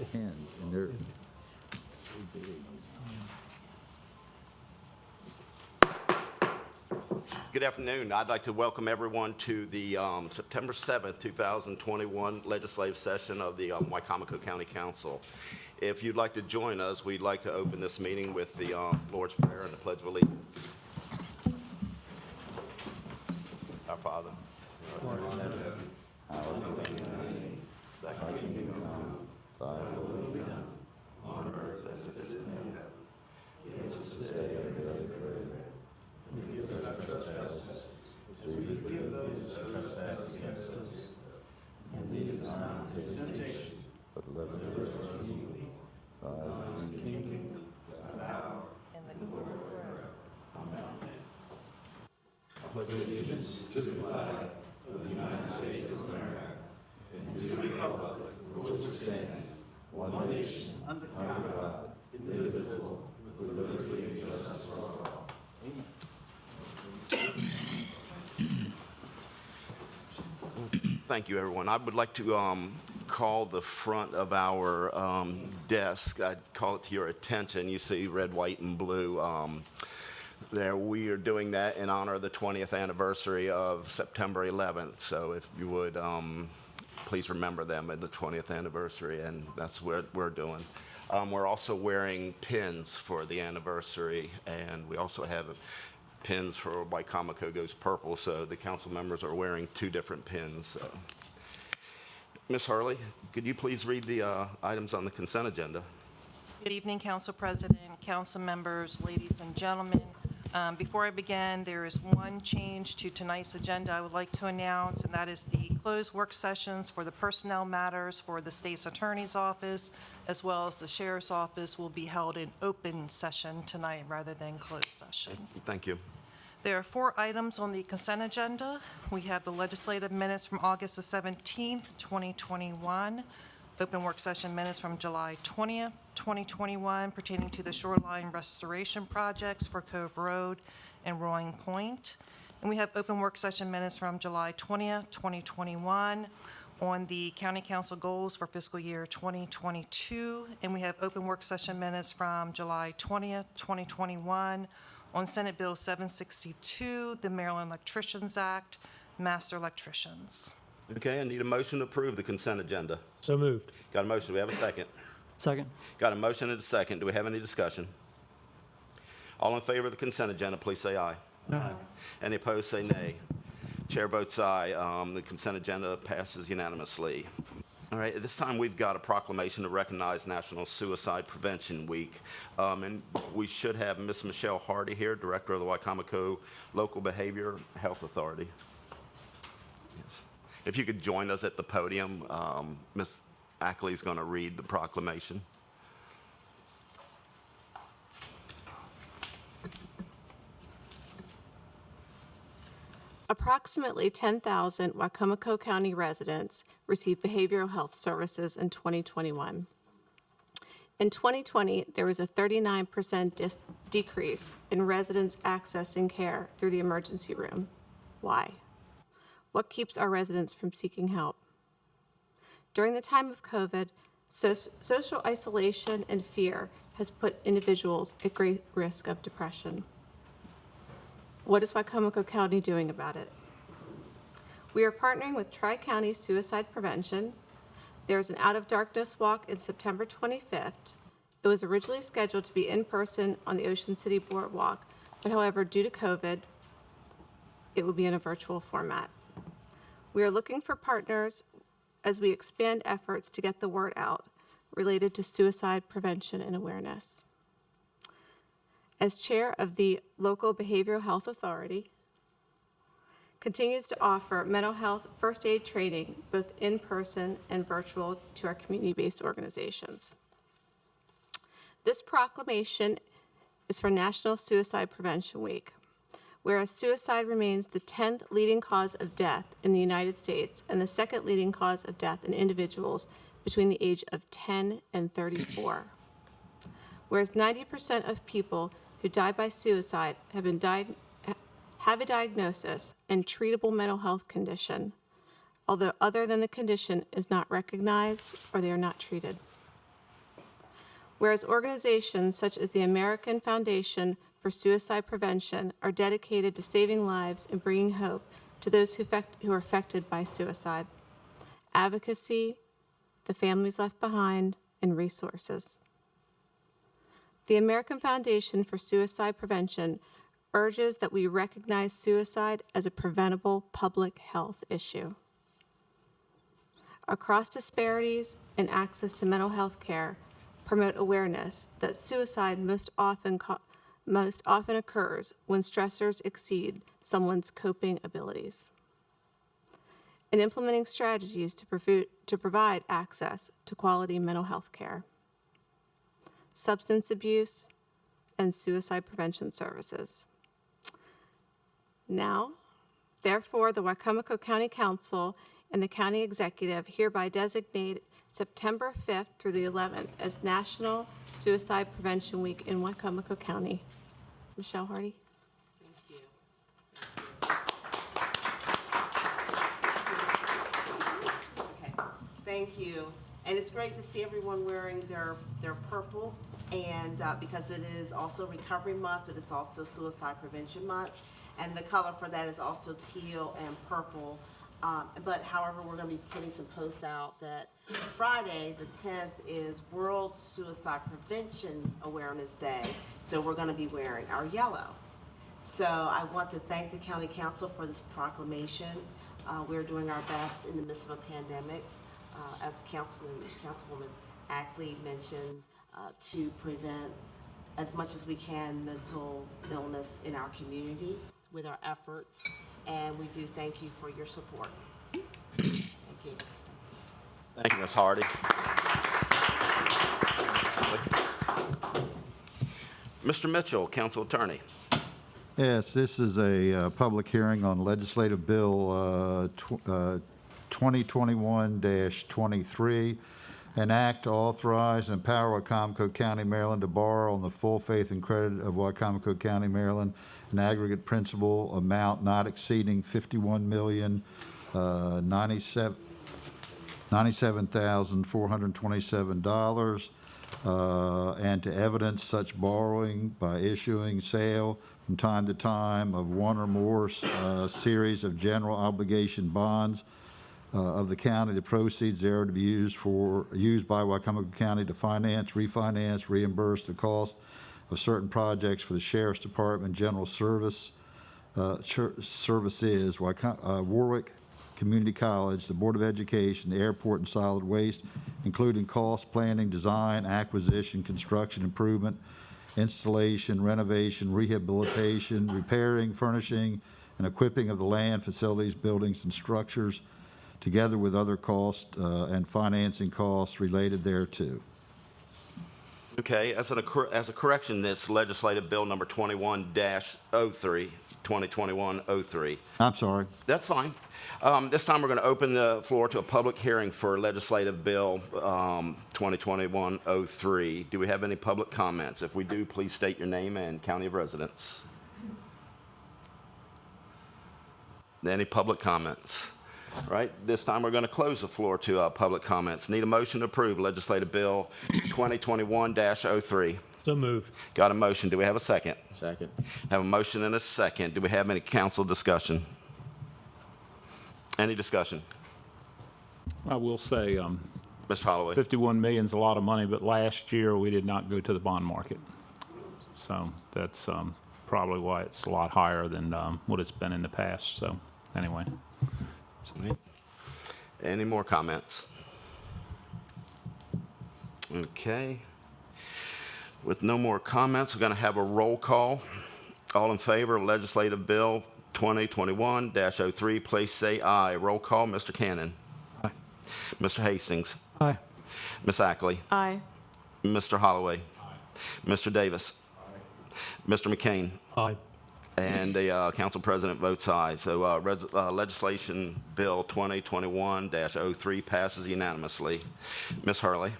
hands, and they're so big. Good afternoon. I'd like to welcome everyone to the September 7th, 2021 legislative session of the Wicomico County Council. If you'd like to join us, we'd like to open this meeting with the Lord's Prayer and the Pledge of Allegiance. Our Father, who art in heaven, hallowed be thy name. Thy kingdom come, thy will be done, on earth as it is in heaven. Give us this day our daily bread. Forgive us our trespasses, as we forgive those who trespass against us. And lead us not into temptation, but deliver us from evil. Thine is the kingdom, the power, and the glory forever. Amen. I pledge allegiance to the flag of the United States of America and to the republic for which it stands, one nation, under God, indivisible, with liberty and justice for all. Thank you, everyone. I would like to call the front of our desk. I'd call it to your attention. You see red, white, and blue there. We are doing that in honor of the 20th anniversary of September 11th. So if you would, please remember them at the 20th anniversary, and that's what we're doing. We're also wearing pins for the anniversary, and we also have pins for Wicomico Goes Purple, so the council members are wearing two different pins. Ms. Hurley, could you please read the items on the consent agenda? Good evening, Council President, council members, ladies and gentlemen. Before I begin, there is one change to tonight's agenda I would like to announce, and that is the closed work sessions for the personnel matters for the state's attorney's office, as well as the sheriff's office, will be held in open session tonight rather than closed session. Thank you. There are 4 items on the consent agenda. We have the legislative minutes from August the 17th, 2021, open work session minutes from July 20th, 2021, pertaining to the shoreline restoration projects for Cove Road and Roaring Point. And we have open work session minutes from July 20th, 2021, on the county council goals for fiscal year 2022. And we have open work session minutes from July 20th, 2021, on Senate Bill 762, the Maryland Electricians Act, Master Electricians. Okay, I need a motion to approve the consent agenda. So moved. Got a motion? Do we have a second? Second. Got a motion and a second. Do we have any discussion? All in favor of the consent agenda, please say aye. Aye. Any opposed, say nay. Chair votes aye. The consent agenda passes unanimously. All right, at this time, we've got a proclamation to recognize National Suicide Prevention Week. And we should have Ms. Michelle Hardy here, Director of the Wicomico Local Behavior Health Authority. Yes. If you could join us at the podium, Ms. Ackley is going to read the proclamation. Approximately 10,000 Wicomico County residents received behavioral health services in 2021. In 2020, there was a 39% decrease in residents accessing care through the emergency room. Why? What keeps our residents from seeking help? During the time of COVID, social isolation and fear has put individuals at great risk of depression. What is Wicomico County doing about it? We are partnering with Tri-County Suicide Prevention. There's an Out of Darkness walk in September 25th. It was originally scheduled to be in person on the Ocean City Boardwalk, but however, due to COVID, it will be in a virtual format. We are looking for partners as we expand efforts to get the word out related to suicide prevention and awareness. As chair of the Local Behavioral Health Authority, continues to offer mental health first aid training, both in person and virtual, to our community-based organizations. This proclamation is for National Suicide Prevention Week. Whereas suicide remains the 10th leading cause of death in the United States and the second leading cause of death in individuals between the age of 10 and 34. Whereas 90% of people who die by suicide have a diagnosis and treatable mental health condition, although other than the condition is not recognized or they are not treated. Whereas organizations such as the American Foundation for Suicide Prevention are dedicated to saving lives and bringing hope to those who are affected by suicide, advocacy, the families left behind, and resources. The American Foundation for Suicide Prevention urges that we recognize suicide as a preventable public health issue. Across disparities in access to mental health care, promote awareness that suicide most often occurs when stressors exceed someone's coping abilities, and implementing strategies to provide access to quality mental health care, substance abuse, and suicide prevention services. Now, therefore, the Wicomico County Council and the County Executive hereby designate September 5th through the 11th as National Suicide Prevention Week in Wicomico County. Michelle Hardy. Thank you. And it's great to see everyone wearing their purple, and because it is also Recovery Month, but it's also Suicide Prevention Month. And the color for that is also teal and purple. But however, we're going to be putting some posts out that Friday, the 10th, is World Suicide Prevention Awareness Day. So we're going to be wearing our yellow. So I want to thank the County Council for this proclamation. We're doing our best in the midst of a pandemic, as Councilwoman Ackley mentioned, to prevent as much as we can mental illness in our community with our efforts. And we do thank you for your support. Thank you. Thank you, Ms. Hardy. Mr. Mitchell, Council Attorney. Yes, this is a public hearing on legislative bill 2021-23, an act to authorize and empower Wicomico County, Maryland to borrow on the full faith and credit of Wicomico County, Maryland, an aggregate principal amount not exceeding $51,097,427, and to evidence such borrowing by issuing, sale from time to time of one or more series of general obligation bonds of the county. The proceeds there are to be used by Wicomico County to finance, refinance, reimburse the cost of certain projects for the Sheriff's Department, General Services, Warwick Community College, the Board of Education, the Airport, and Solid Waste, including cost planning, design, acquisition, construction, improvement, installation, renovation, rehabilitation, repairing, furnishing, and equipping of the land, facilities, buildings, and structures, together with other costs and financing costs related thereto. Okay, as a correction, this legislative bill number 2021-03. I'm sorry. That's fine. This time we're going to open the floor to a public hearing for legislative bill 2021-03. Do we have any public comments? If we do, please state your name and county of residence. Any public comments? All right, this time we're going to close the floor to public comments. Need a motion to approve legislative bill 2021-03. So moved. Got a motion. Do we have a second? Second. Have a motion and a second. Do we have any council discussion? Any discussion? I will say, Mr. Holloway. 51 million is a lot of money, but last year we did not go to the bond market. So that's probably why it's a lot higher than what it's been in the past. So anyway. Any more comments? Okay. With no more comments, we're going to have a roll call. All in favor of legislative bill 2021-03, please say aye. Roll call, Mr. Cannon. Aye. Mr. Hastings. Aye. Ms. Ackley. Aye. Mr. Holloway. Mr. Davis. Mr. McCain. Aye. And the council president votes aye. So legislation bill 2021-03 passes unanimously. Ms. Hurley.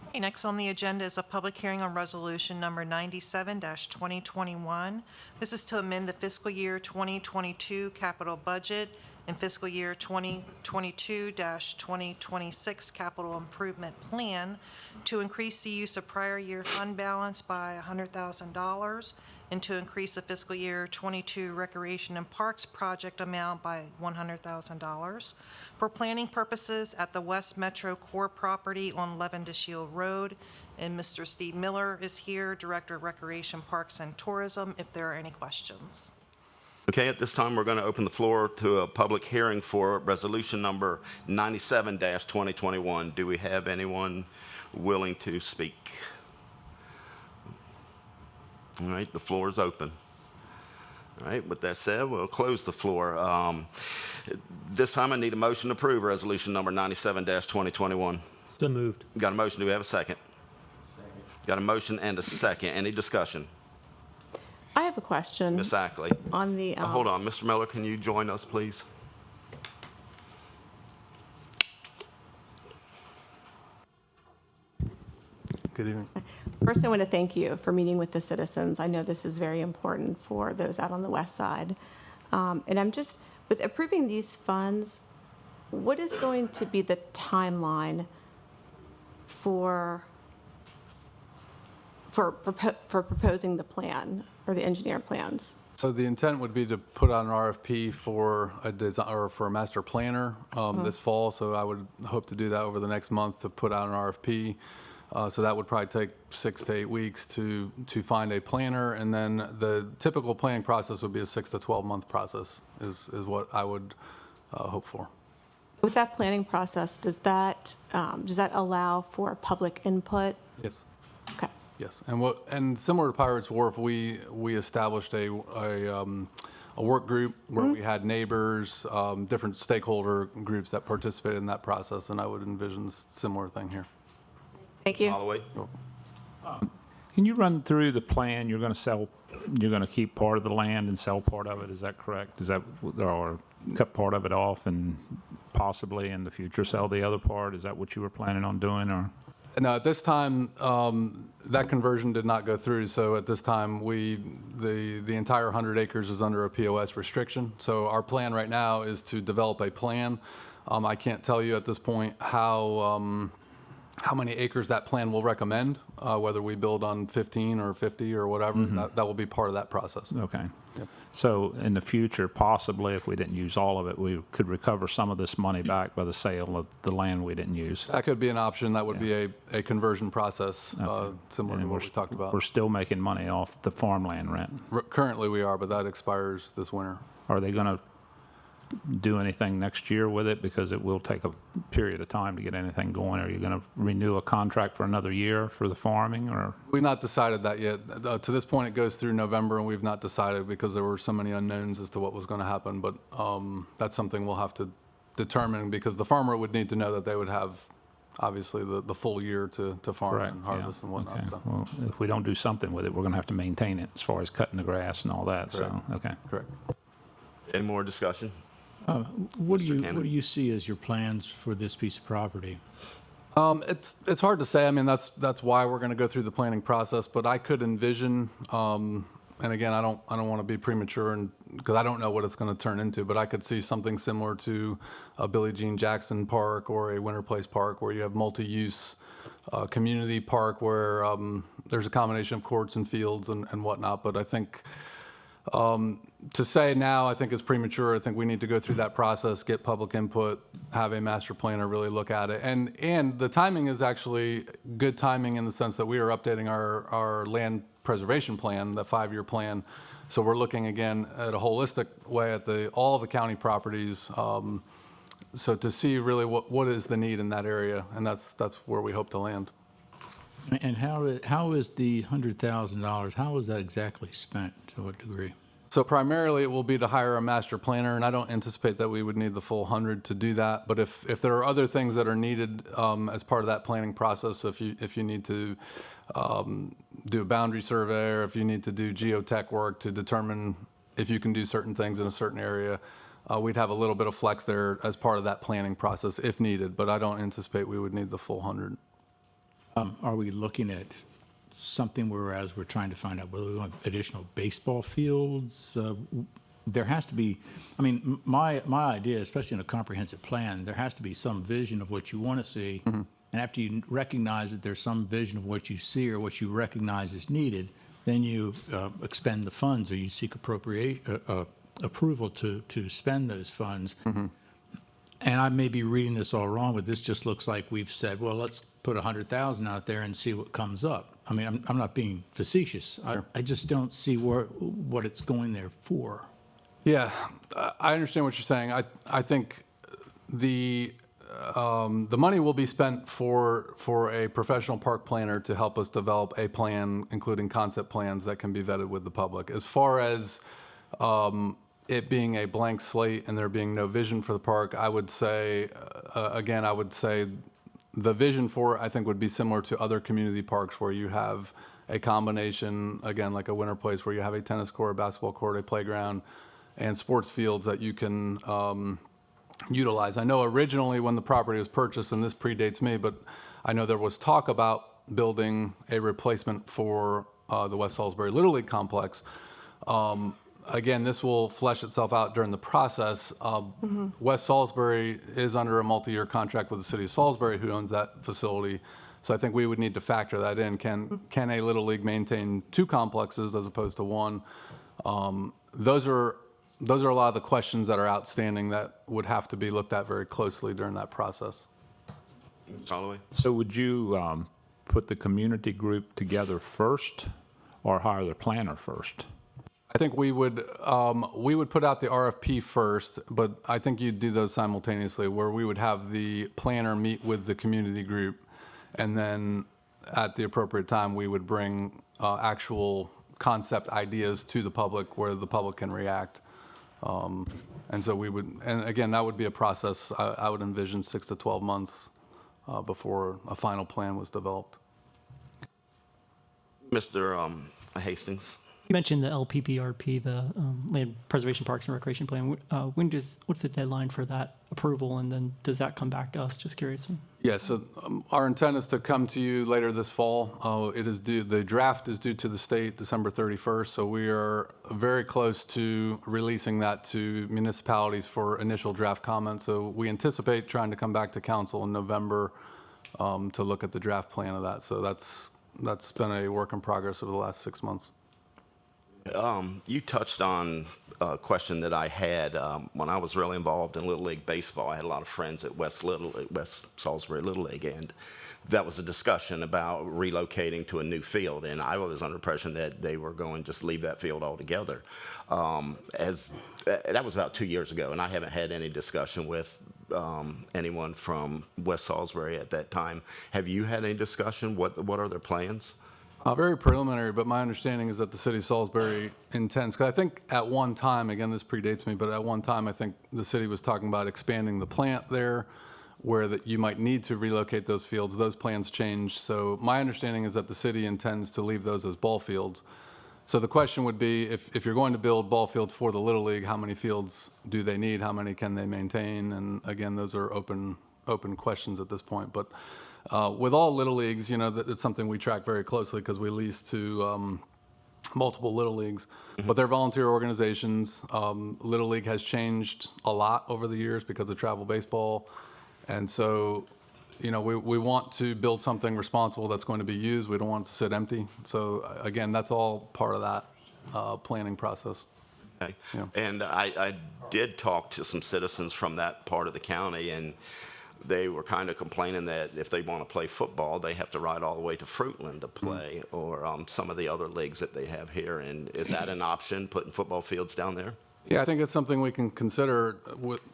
Okay, next on the agenda is a public hearing on resolution number 97-2021. This is to amend the fiscal year 2022 capital budget in fiscal year 2022-2026 capital improvement plan to increase the use of prior year fund balance by $100,000 and to increase the fiscal year 22 Recreation and Parks project amount by $100,000 for planning purposes at the West Metro Core property on Lavender Shield Road. And Mr. Steve Miller is here, Director of Recreation, Parks, and Tourism, if there are any questions. Okay, at this time, we're going to open the floor to a public hearing for resolution number 97-2021. Do we have anyone willing to speak? All right, the floor is open. All right, with that said, we'll close the floor. This time, I need a motion to approve resolution number 97-2021. So moved. Got a motion, do we have a second? Got a motion and a second. Any discussion? I have a question Ms. Ackley? on the, Hold on, Mr. Miller, can you join us, please? Good evening. first I want to thank you for meeting with the citizens. I know this is very important for those out on the west side. And I'm just, with approving these funds, what is going to be the timeline for proposing the plan or the engineered plans? So the intent would be to put out an RFP for a design, or for a master planner this fall. So I would hope to do that over the next month to put out an RFP. So that would probably take 6 to 8 weeks to find a planner. And then the typical planning process would be a 6 to 12 month process is what I would hope for. With that planning process, does that allow for public input? Yes. Okay. Yes, and similar to Pirates Wharf, we established a work group where we had neighbors, different stakeholder groups that participated in that process, and I would envision a similar thing here. Thank you. Holloway? Can you run through the plan? You're going to keep part of the land and sell part of it, is that correct? Or cut part of it off and possibly in the future sell the other part? Is that what you were planning on doing, or? No, at this time, that conversion did not go through, so at this time, the entire 100 acres is under a POS restriction. So our plan right now is to develop a plan. I can't tell you at this point how many acres that plan will recommend, whether we build on 15 or 50 or whatever. That will be part of that process. Okay. So in the future, possibly, if we didn't use all of it, we could recover some of this money back by the sale of the land we didn't use. That could be an option. That would be a conversion process, similar to And what we talked about. We're still making money off the farmland rent. Currently, we are, but that expires this winter. Are they going to do anything next year with it? Because it will take a period of time to get anything going. Are you going to renew a contract for another year for the farming, or? We've not decided that yet. To this point, it goes through November, and we've not decided because there were so many unknowns as to what was going to happen. But that's something we'll have to determine, because the farmer would need to know that they would have, obviously, the full year to farm Correct, and harvest yeah. and whatnot. Okay. So. Well, if we don't do something with it, we're going to have to maintain it as far as cutting the grass and all that, so, okay. Correct. Any more discussion? What do Cannon. you see as your plans for this piece of property? It's hard to say. I mean, that's why we're going to go through the planning process. But I could envision, and again, I don't want to be premature, and because I don't know what it's going to turn into. But I could see something similar to a Billie Jean Jackson Park or a Winter Place Park, where you have multi-use community park where there's a combination of courts and fields and whatnot. But I think. To say now, I think is premature. I think we need to go through that process, get public input, have a master planner really look at it. And the timing is actually good timing in the sense that we are updating our land preservation plan, the 5-year plan. So we're looking again at a holistic way at all the county properties. So to see really what is the need in that area, and that's where we hope to land. And how is the $100,000, how is that exactly spent, to what degree? So primarily, it will be to hire a master planner, and I don't anticipate that we would need the full 100 to do that. But if there are other things that are needed as part of that planning process, so if you need to do a boundary survey, or if you need to do geotech work to determine if you can do certain things in a certain area, we'd have a little bit of flex there as part of that planning process if needed. But I don't anticipate we would need the full 100. Are we looking at something whereas we're trying to find out whether we want additional baseball fields? there has to be, I mean, my idea, especially in a comprehensive plan, there has to be some vision of what you want to see. And after you recognize that there's some vision of what you see or what you recognize is needed, then you expend the funds or you seek approval to spend those funds. And I may be reading this all wrong, but this just looks like we've said, well, let's put 100,000 out there and see what comes up. I mean, I'm not being facetious. I just don't see what it's going there for. Yeah, I understand what you're saying. I think the money will be spent for a professional park planner to help us develop a plan, including concept plans that can be vetted with the public. As far as it being a blank slate and there being no vision for the park, I would say, again, I would say the vision for it, I think, would be similar to other community parks where you have a combination, again, like a winter place where you have a tennis court, a basketball court, a playground, and sports fields that you can utilize. I know originally when the property was purchased, and this predates me, but I know there was talk about building a replacement for the West Salisbury Little League complex. Again, this will flesh itself out during the process. West Salisbury is under a multi-year contract with the city of Salisbury, who owns that facility. So I think we would need to factor that in. Can a Little League maintain two complexes as opposed to one? Those are a lot of the questions that are outstanding that would have to be looked at very closely during that process. Mr. Holloway? So would you put the community group together first or hire the planner first? I think we would put out the RFP first, but I think you'd do those simultaneously, where we would have the planner meet with the community group, and then at the appropriate time, we would bring actual concept ideas to the public where the public can react. And so we would, and again, that would be a process I would envision 6 to 12 months before a final plan was developed. Mr. Hastings? You mentioned the LPPRP, the Land Preservation Parks and Recreation Plan. What's the deadline for that approval, and then does that come back to us? Just curious. Yeah, so our intent is to come to you later this fall. It is due, the draft is due to the state December 31st, so we are very close to releasing that to municipalities for initial draft comments. So we anticipate trying to come back to council in November to look at the draft plan of that. So that's been a work in progress over the last 6 months. You touched on a question that I had when I was really involved in Little League Baseball. I had a lot of friends at West Salisbury Little League, and that was a discussion about relocating to a new field, and I was under the impression that they were going to just leave that field altogether. That was about 2 years ago, and I haven't had any discussion with anyone from West Salisbury at that time. Have you had any discussion? What are their plans? Very preliminary, but my understanding is that the city of Salisbury intends, because I think at one time, again, this predates me, but at one time, I think the city was talking about expanding the plant there, where that you might need to relocate those fields. Those plans changed. So my understanding is that the city intends to leave those as ball fields. So the question would be, if you're going to build ball fields for the Little League, how many fields do they need? How many can they maintain? And again, those are open questions at this point. But with all Little Leagues, you know, it's something we track very closely because we lease to multiple Little Leagues. But they're volunteer organizations. Little League has changed a lot over the years because of travel baseball. And so, you know, we want to build something responsible that's going to be used. We don't want it to sit empty. So again, that's all part of that planning process. Okay. Yeah. And I did talk to some citizens from that part of the county, and they were kind of complaining that if they want to play football, they have to ride all the way to Fruitland to play, or some of the other leagues that they have here. And is that an option, putting football fields down there? Yeah, I think it's something we can consider.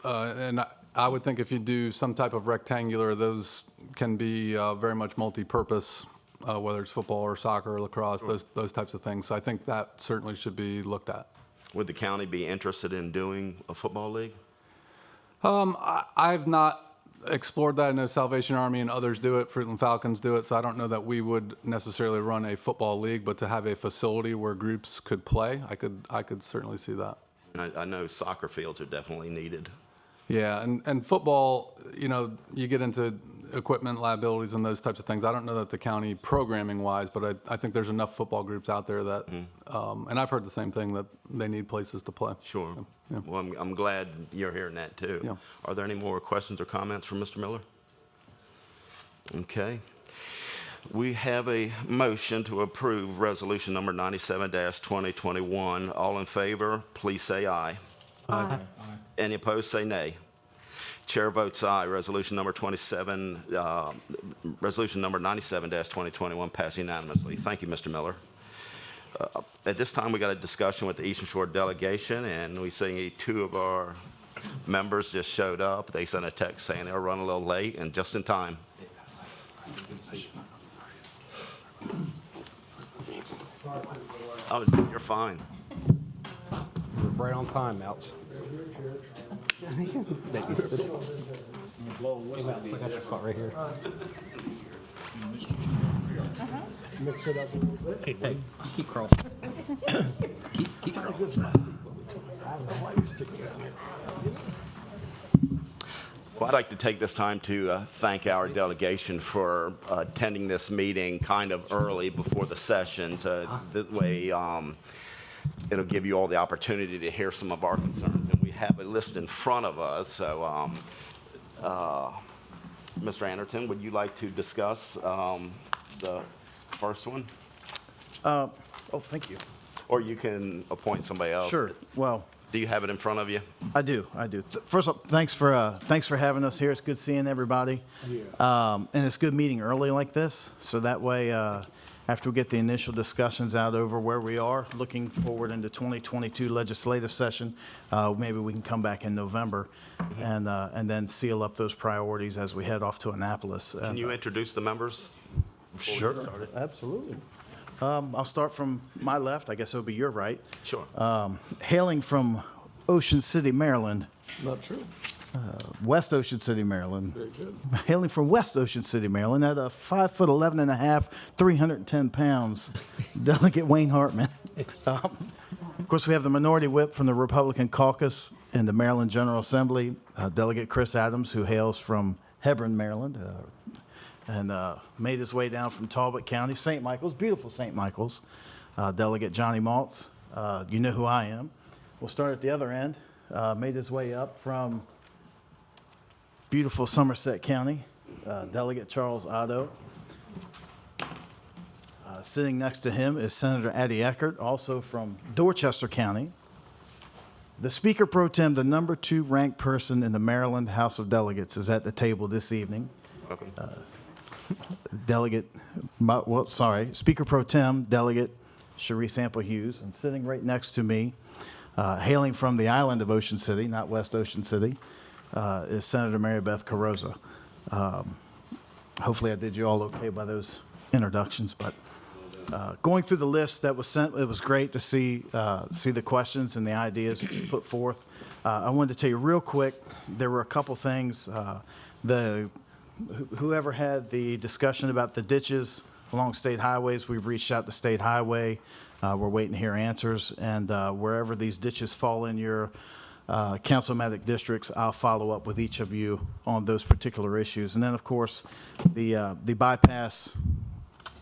And I would think if you do some type of rectangular, those can be very much multi-purpose, whether it's football or soccer or lacrosse, those types of things. So I think that certainly should be looked at. Would the county be interested in doing a football league? I've not explored that. I know Salvation Army and others do it. Fruitland Falcons do it. So I don't know that we would necessarily run a football league, but to have a facility where groups could play, I could certainly see that. And I know soccer fields are definitely needed. Yeah, and football, you know, you get into equipment liabilities and those types of things. I don't know that the county programming-wise, but I think there's enough football groups out there that, and I've heard the same thing, that they need places to play. Sure. Yeah. Well, I'm glad you're hearing that, too. Yeah. Are there any more questions or comments from Mr. Miller? Okay. We have a motion to approve Resolution Number 97-2021. All in favor, please say aye. Aye. Any opposed, say nay. Chair votes aye. Resolution number 97-2021 passed unanimously. Thank you, Mr. Miller. At this time, we got a discussion with the Eastern Shore delegation, and we see two of our members just showed up. They sent a text saying they were running a little late and just in time. Oh, you're fine. We're right on time, Outs. Maybe sit. I got your spot right here. Mix it up a little bit. Hey, keep crossing. keep crossing. I don't know why you stick it down here. Well, I'd like to take this time to thank our delegation for attending this meeting kind of early before the session. That way, it'll give you all the opportunity to hear some of our concerns. And we have a list in front of us. So, Mr. Anderton, would you like to discuss the first one? Oh, thank you. Or you can appoint somebody else. Sure. Well, Do you have it in front of you? I do. First of all, thanks for having us here. It's good seeing everybody. And it's good meeting early like this, so that way, after we get the initial discussions out over where we are, looking forward into 2022 legislative session, maybe we can come back in November and then seal up those priorities as we head off to Annapolis. Can you introduce the members? before we Sure. get started? Absolutely. I'll start from my left. I guess it'll be your right. Sure. Hailing from Ocean City, Maryland, Not true. West Ocean City, Maryland. Very good. Hailing from West Ocean City, Maryland, at a 5'11" and a half, 310 pounds, Delegate Wayne Hartman. Of course, we have the minority whip from the Republican caucus in the Maryland General Assembly, Delegate Chris Adams, who hails from Hebron, Maryland, and made his way down from Talbot County, St. Michael's, beautiful St. Michael's. Delegate Johnny Maltz, you know who I am. We'll start at the other end. Made his way up from beautiful Somerset County, Delegate Charles Otto. Sitting next to him is Senator Addie Eckert, also from Dorchester County. The Speaker Pro Tem, the number 2 ranked person in the Maryland House of Delegates, is at the table this evening. Welcome. Speaker Pro Tem, Delegate Cherie Sample Hughes, and sitting right next to me, hailing from the island of Ocean City, not West Ocean City, is Senator Mary Beth Carrozza. Hopefully I did you all okay by those introductions, but going through the list that was sent, it was great to see the questions and the ideas put forth. I wanted to tell you real quick, there were a couple things. Whoever had the discussion about the ditches along state highways, we've reached out to State Highway. We're waiting to hear answers, and wherever these ditches fall in your councilmatic districts, I'll follow up with each of you on those particular issues. And then, of course, the bypass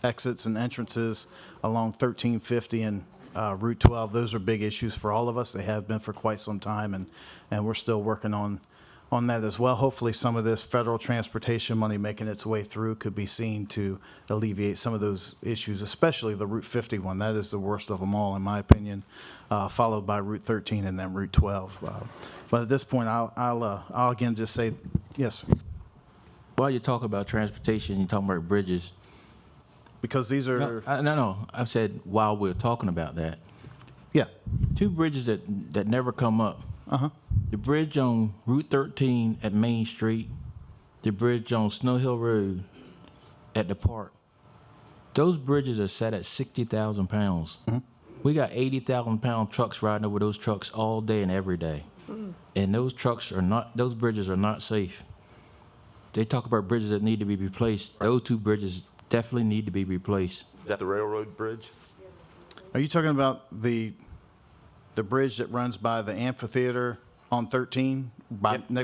exits and entrances along 1350 and Route 12, those are big issues for all of us. They have been for quite some time, and we're still working on that as well. Hopefully, some of this federal transportation money making its way through could be seen to alleviate some of those issues, especially the Route 51. That is the worst of them all, in my opinion, followed by Route 13 and then Route 12. But at this point, I'll again just say, yes, While you talk about transportation, you're talking about bridges. because these are, No. I've said while we're talking about that, yeah, 2 bridges that never come up. The bridge on Route 13 at Main Street, the bridge on Snow Hill Road at the park. Those bridges are set at 60,000 pounds. We got 80,000-pound trucks riding over those trucks all day and every day. And those bridges are not safe. They talk about bridges that need to be replaced. Those 2 bridges definitely need to be replaced. Is that the railroad bridge? are you talking about the bridge that runs by the amphitheater on 13,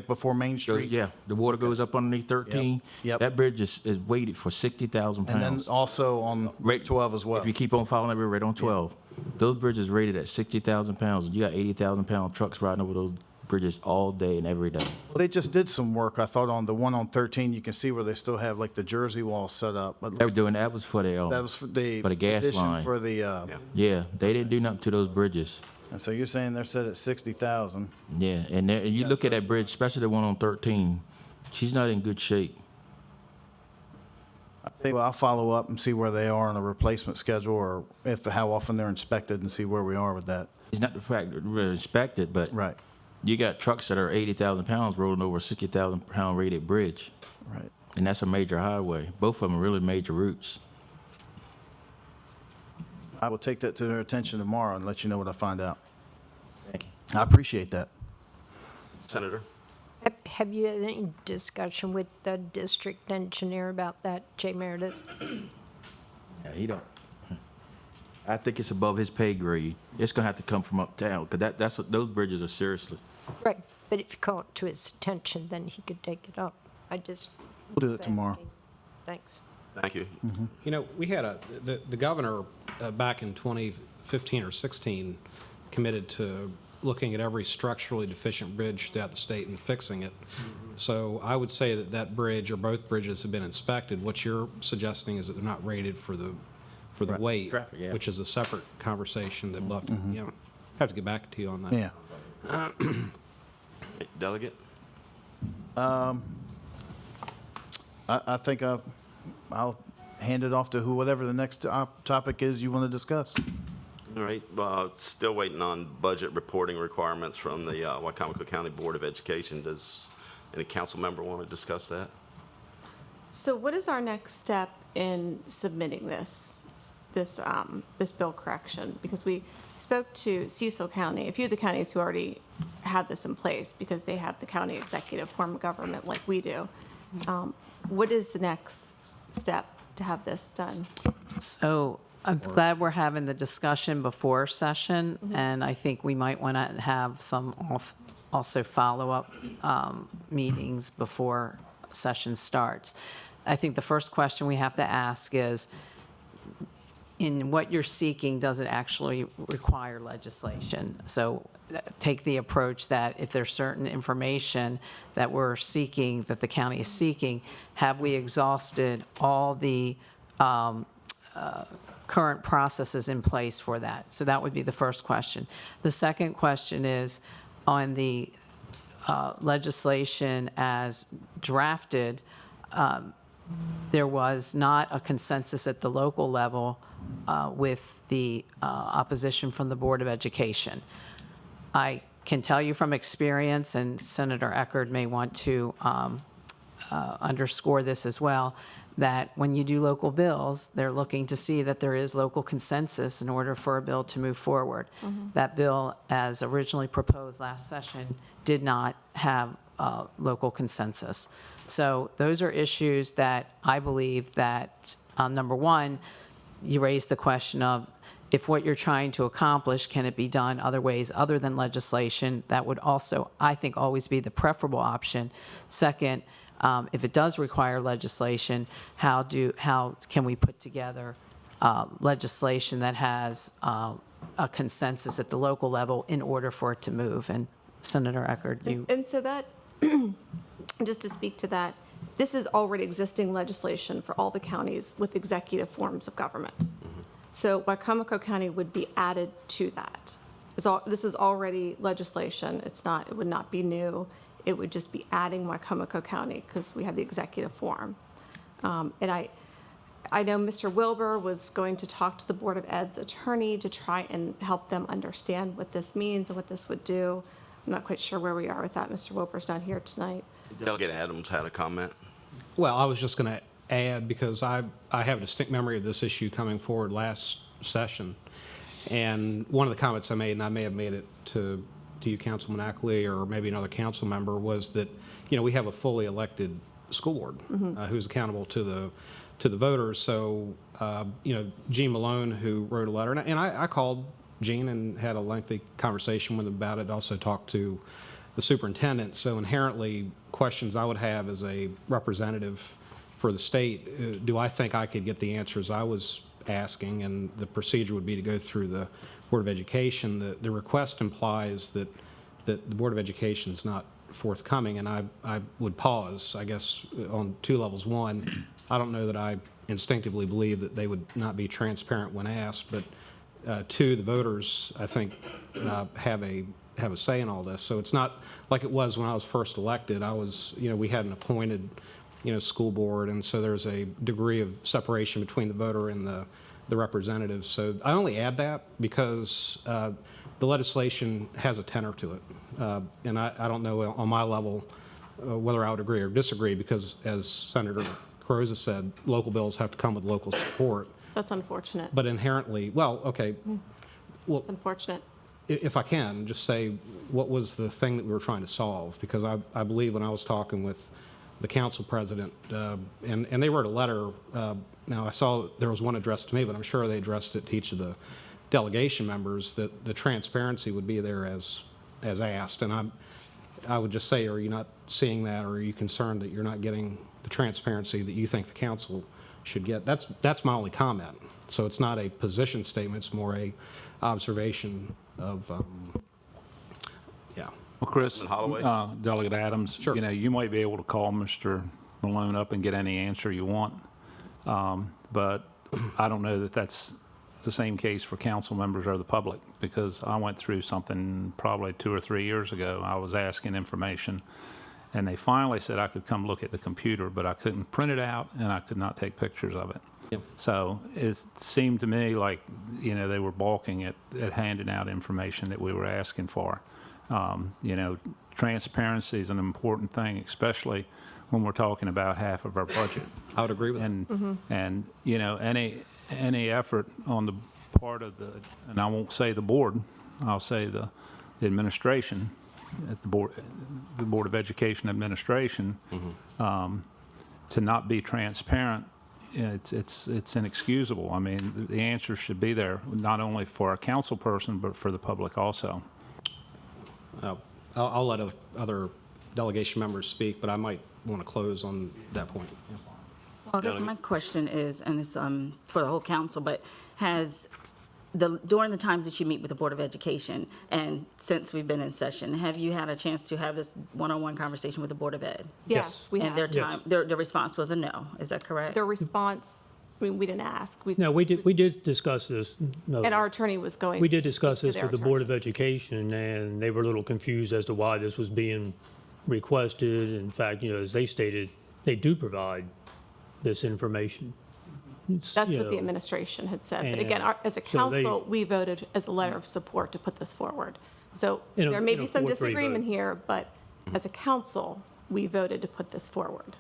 before Main So, Street? yeah, the water goes up underneath 13. Yep. That bridge is weighted for 60,000 And then pounds. also on Rate 12 as well. If you keep on following that river right on 12, those bridges rated at 60,000 pounds. You got 80,000-pound trucks riding over those bridges all day and every day. Well, they just did some work, I thought, on the one on 13. You can see where they still have like the Jersey wall set up. But They were doing that was for the that was for the gas addition line. for the, Yeah, they didn't do nothing to those bridges. and so you're saying they're set at 60,000. Yeah, and you look at that bridge, especially the one on 13. She's not in good shape. I think, well, I'll follow up and see where they are on a replacement schedule, or how often they're inspected, and see where we are with that. It's not the fact that we're inspected, but Right, you got trucks that are 80,000 pounds rolling over a 60,000-pound rated bridge, right. and that's a major highway. Both of them are really major routes. I will take that to their attention tomorrow and let you know what I find out. Thank you. I appreciate that. Senator? Have you had any discussion with the district engineer about that, Jay Meredith? Yeah, he don't. I think it's above his pay grade. It's gonna have to come from uptown, because those bridges are seriously. Right, but if you call it to his attention, then he could take it up. I just. We'll do was that tomorrow. asking. Thanks. Thank you. You know, we had the governor back in 2015 or 16 committed to looking at every structurally deficient bridge throughout the state and fixing it. So I would say that that bridge or both bridges have been inspected. What you're suggesting is that they're not rated for the Right. weight, Traffic, yeah. which is a separate conversation that we'll have to, you know, have to get back to you on that. Yeah. Delegate? I think I'll hand it off to whatever the next topic is you want to discuss. All right, still waiting on budget reporting requirements from the Wicomico County Board of Education. Does any council member want to discuss that? So what is our next step in submitting this bill correction? Because we spoke to Cecil County, a few of the counties who already had this in place because they have the county executive form of government like we do. What is the next step to have this done? So I'm glad we're having the discussion before session, and I think we might want to have some also follow-up meetings before session starts. I think the first question we have to ask is, in what you're seeking, does it actually require legislation? So take the approach that if there's certain information that we're seeking, that the county is seeking, have we exhausted all the current processes in place for that? So that would be the first question. The second question is, on the legislation as drafted, there was not a consensus at the local level with the opposition from the Board of Education. I can tell you from experience, and Senator Eckert may want to underscore this as well, that when you do local bills, they're looking to see that there is local consensus in order for a bill to move forward. That bill, as originally proposed last session, did not have local consensus. So those are issues that I believe that, number one, you raised the question of, if what you're trying to accomplish, can it be done other ways other than legislation? That would also, I think, always be the preferable option. Second, if it does require legislation, how can we put together legislation that has a consensus at the local level in order for it to move? And Senator Eckert, you. And so that, just to speak to that, this is already existing legislation for all the counties with executive forms of government. So Wicomico County would be added to that. This is already legislation. It would not be new. It would just be adding Wicomico County because we have the executive form. And I know Mr. Wilbur was going to talk to the Board of Ed's attorney to try and help them understand what this means and what this would do. I'm not quite sure where we are with that. Mr. Wilbur's not here tonight. Delegate Adams had a comment. Well, I was just going to add, because I have a distinct memory of this issue coming forward last session, and one of the comments I made, and I may have made it to you, Councilman Ackley, or maybe another council member, was that, you know, we have a fully elected school board who's accountable to the voters. So, you know, Gene Malone, who wrote a letter, and I called Gene and had a lengthy conversation with him about it. Also talked to the superintendent. So inherently, questions I would have as a representative for the state, do I think I could get the answers I was asking? And the procedure would be to go through the Board of Education. The request implies that the Board of Education is not forthcoming, and I would pause, I guess, on two levels. One, I don't know that I instinctively believe that they would not be transparent when asked, but two, the voters, I think, have a say in all this. So it's not like it was when I was first elected. We had an appointed, school board, and so there's a degree of separation between the voter and the representative. So I only add that because the legislation has a tenor to it. And I don't know on my level whether I would agree or disagree, because as Senator Carrozza said, local bills have to come with local support. That's unfortunate. But inherently, well, okay, well, Unfortunate. if I can, just say, what was the thing that we were trying to solve? Because I believe when I was talking with the council president, and they wrote a letter, now I saw there was one addressed to me, but I'm sure they addressed it to each of the delegation members, that the transparency would be there as asked. And I would just say, are you not seeing that, or are you concerned that you're not getting the transparency that you think the council should get? That's my only comment. So it's not a position statement, it's more a observation of, yeah. Well, Chris, Holloway? Delegate Adams, Sure. You might be able to call Mr. Malone up and get any answer you want, but I don't know that that's the same case for council members or the public, because I went through something probably 2 or 3 years ago. I was asking information, and they finally said I could come look at the computer, but I couldn't print it out, and I could not take pictures of it. Yep. So it seemed to me like, they were balking at handing out information that we were asking for. Transparency is an important thing, especially when we're talking about half of our budget. I would agree with that. And any effort on the part of and I won't say the board, I'll say the administration, at the Board of Education administration, to not be transparent, it's inexcusable. I mean, the answers should be there, not only for a council person, but for the public also. I'll let other delegation members speak, but I might want to close on that point. Well, I guess my question is, and it's for the whole council, but during the times that you meet with the Board of Education, and since we've been in session, have you had a chance to have this one-on-one conversation with the Board of Ed? Yes, we have. And their response was a no, is that correct? Their response, we didn't ask. No, we did discuss this. No. And our attorney was going. We did discuss to this their with the attorney. Board of Education, and they were a little confused as to why this was being requested. In fact, as they stated, they do provide this information. That's what the administration had said. But again, as a so they- council, we voted as a letter of support to put this forward. So In a- there may in a be some 4-3 disagreement vote. here, but as a council, we voted to put this forward.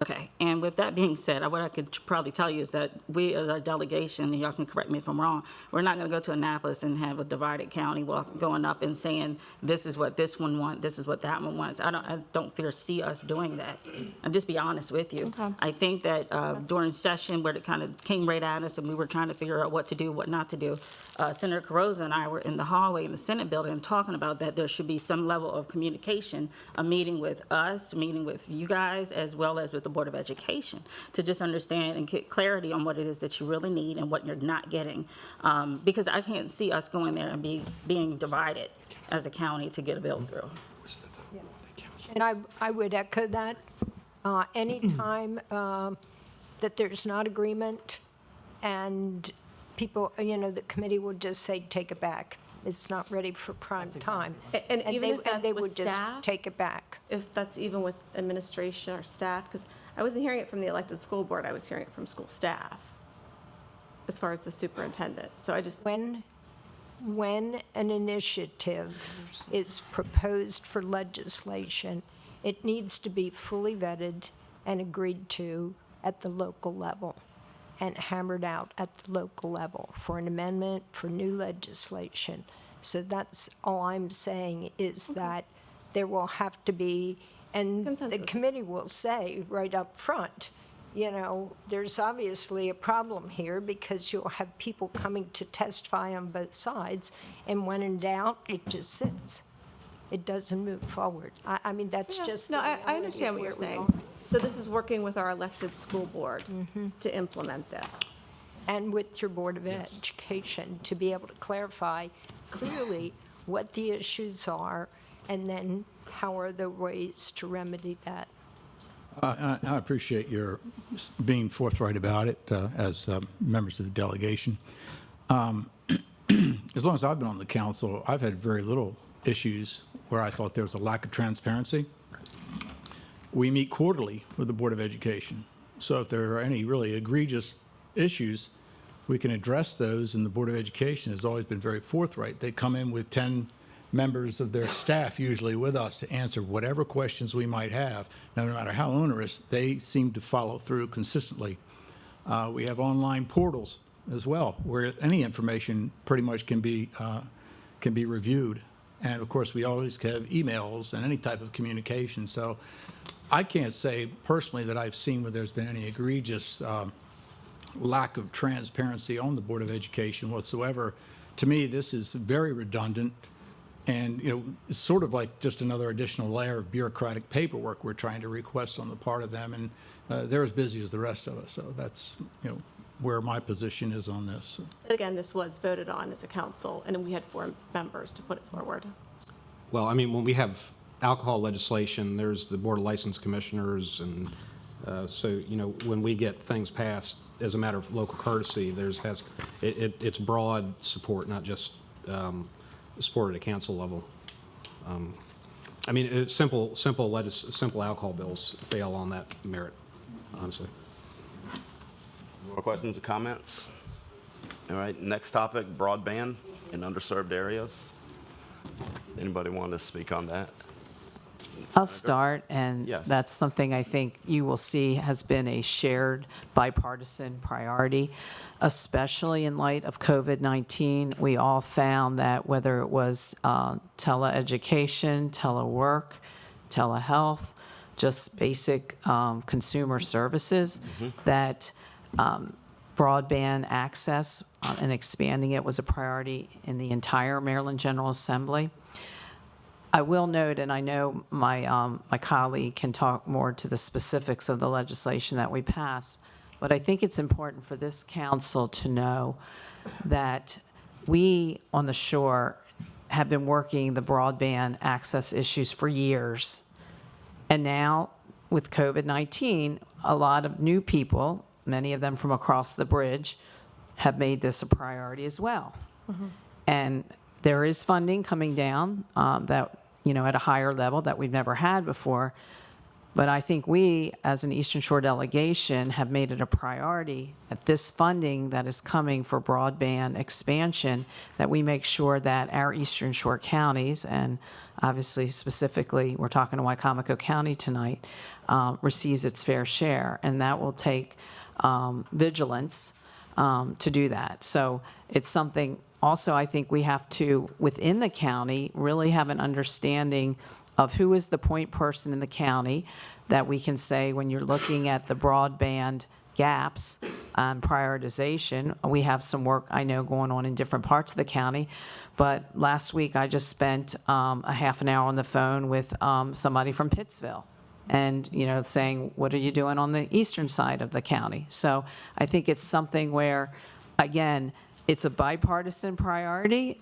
Okay, and with that being said, what I could probably tell you is that we, as a delegation, and y'all can correct me if I'm wrong, we're not going to go to Annapolis and have a divided county going up and saying, this is what this one wants, this is what that one wants. I don't foresee us doing that. I'll just be honest with you. Okay. I think that during session where it kind of came right at us and we were trying to figure out what to do, what not to do, Senator Carrozza and I were in the hallway in the Senate building talking about that there should be some level of communication, a meeting with us, a meeting with you guys, as well as with the Board of Education, to just understand and get clarity on what it is that you really need and what you're not getting. Because I can't see us going there and being divided as a county to get a bill through. And I would echo that. Anytime that there's not agreement and people, the committee will just say, take it back. It's not ready for prime time. And even if that's they with would just staff? take it back. If that's even with administration or staff, because I wasn't hearing it from the elected school board, I was hearing it from school staff as far as the superintendent. So I just, When an initiative is proposed for legislation, it needs to be fully vetted and agreed to at the local level and hammered out at the local level for an amendment, for new legislation. So that's all I'm saying is that there will have to be, and the Consensus. committee will say right up front, there's obviously a problem here because you'll have people coming to testify on both sides, and when in doubt, it just sits. it doesn't move forward. I mean, that's just. No, the I reality understand of what you're where we saying. are. So this is working with our elected school board to implement this. And with your Board of Education, to be able to clarify clearly what the issues are, and then how are the ways to remedy that. I appreciate your being forthright about it as members of the delegation. As long as I've been on the council, I've had very little issues where I thought there was a lack of transparency. We meet quarterly with the Board of Education. So if there are any really egregious issues, we can address those, and the Board of Education has always been very forthright. They come in with 10 members of their staff usually with us to answer whatever questions we might have. Now, no matter how onerous, they seem to follow through consistently. We have online portals as well, where any information pretty much can be reviewed. And of course, we always have emails and any type of communication. So I can't say personally that I've seen where there's been any egregious lack of transparency on the Board of Education whatsoever. To me, this is very redundant, and it's sort of like just another additional layer of bureaucratic paperwork we're trying to request on the part of them, and they're as busy as the rest of us. So that's where my position is on this. Again, this was voted on as a council, and we had 4 members to put it forward. Well, I mean, when we have alcohol legislation, there's the Board of License Commissioners, and so, when we get things passed as a matter of local courtesy, it's broad support, not just support at a council level. I mean, simple alcohol bills fail on that merit, honestly. More questions or comments? All right, next topic, broadband in underserved areas. Anybody want to speak on that? I'll start, and Yes. that's something I think you will see has been a shared bipartisan priority, especially in light of COVID-19. We all found that whether it was teleeducation, telework, telehealth, just basic consumer services, that broadband access and expanding it was a priority in the entire Maryland General Assembly. I will note, and I know my colleague can talk more to the specifics of the legislation that we passed, but I think it's important for this council to know that we on the shore have been working the broadband access issues for years. And now with COVID-19, a lot of new people, many of them from across the bridge, have made this a priority as well. And there is funding coming down that, at a higher level that we've never had before. But I think we, as an Eastern Shore delegation, have made it a priority that this funding that is coming for broadband expansion, that we make sure that our Eastern Shore counties, and obviously specifically, we're talking to Wicomico County tonight, receives its fair share. And that will take vigilance to do that. So it's something also I think we have to, within the county, really have an understanding of who is the point person in the county that we can say when you're looking at the broadband gaps prioritization. We have some work I know going on in different parts of the county, but last week I just spent a half an hour on the phone with somebody from Pittsville, and saying, what are you doing on the eastern side of the county? So I think it's something where, again, it's a bipartisan priority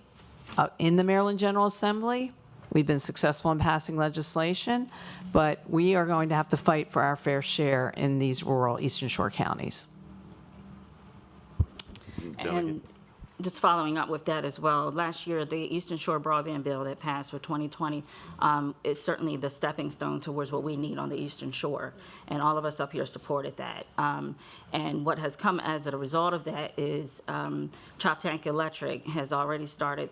in the Maryland General Assembly. We've been successful in passing legislation, but we are going to have to fight for our fair share in these rural Eastern Shore counties. And just following up with that as well, last year, the Eastern Shore broadband bill that passed for 2020 is certainly the stepping stone towards what we need on the Eastern Shore. And all of us up here supported that. And what has come as a result of that is Chop Tank Electric has already started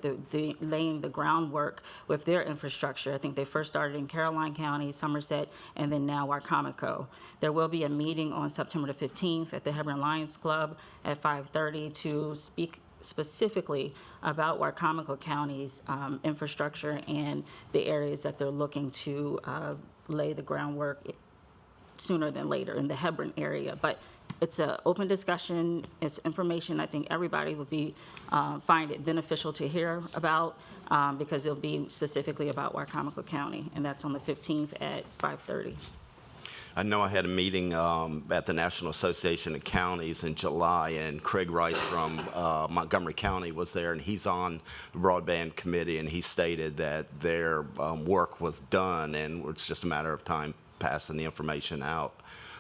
laying the groundwork with their infrastructure. I think they first started in Caroline County, Somerset, and then now Wicomico. There will be a meeting on September the 15th at the Hebron Lions Club at 5:30 to speak specifically about Wicomico County's infrastructure and the areas that they're looking to lay the groundwork sooner than later in the Hebron area. But it's an open discussion, it's information I think everybody would be, find it beneficial to hear about, because it'll be specifically about Wicomico County, and that's on the 15th at 5:30. I know I had a meeting at the National Association of Counties in July, and Craig Rice from Montgomery County was there, and he's on the Broadband Committee, and he stated that their work was done, and it's just a matter of time passing the information out.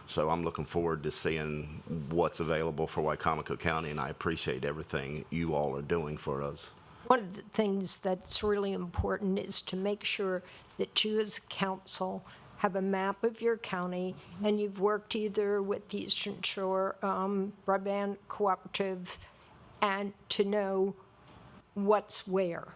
So I'm looking forward to seeing what's available for Wicomico County, and I appreciate everything you all are doing for us. One of the things that's really important is to make sure that you as a council have a map of your county, and you've worked either with the Eastern Shore Broadband Cooperative, and to know what's where,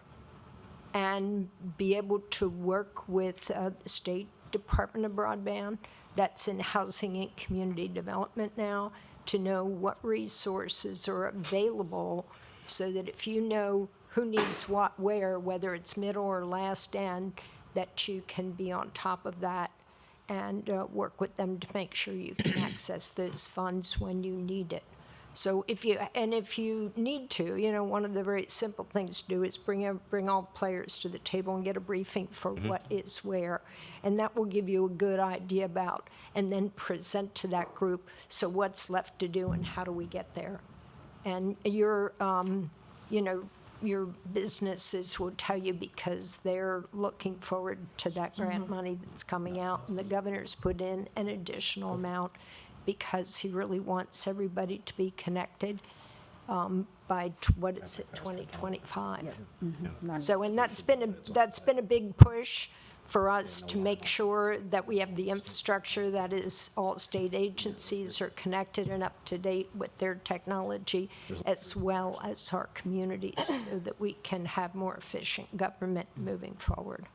and be able to work with the State Department of Broadband, that's in Housing and Community Development now, to know what resources are available, so that if you know who needs what where, whether it's middle or last end, that you can be on top of that and work with them to make sure you can access those funds when you need it. So if you need to, one of the very simple things to do is bring all players to the table and get a briefing for what is where, and that will give you a good idea about, and then present to that group, so what's left to do and how do we get there. And your businesses will tell you, because they're looking forward to that grant money that's coming out, and the governor's put in an additional amount because he really wants everybody to be connected by, 2025. So, and that's been a big push for us to make sure that we have the infrastructure, that is, all state agencies are connected and up to date with their technology, as well as our communities, so that we can have more efficient government moving forward.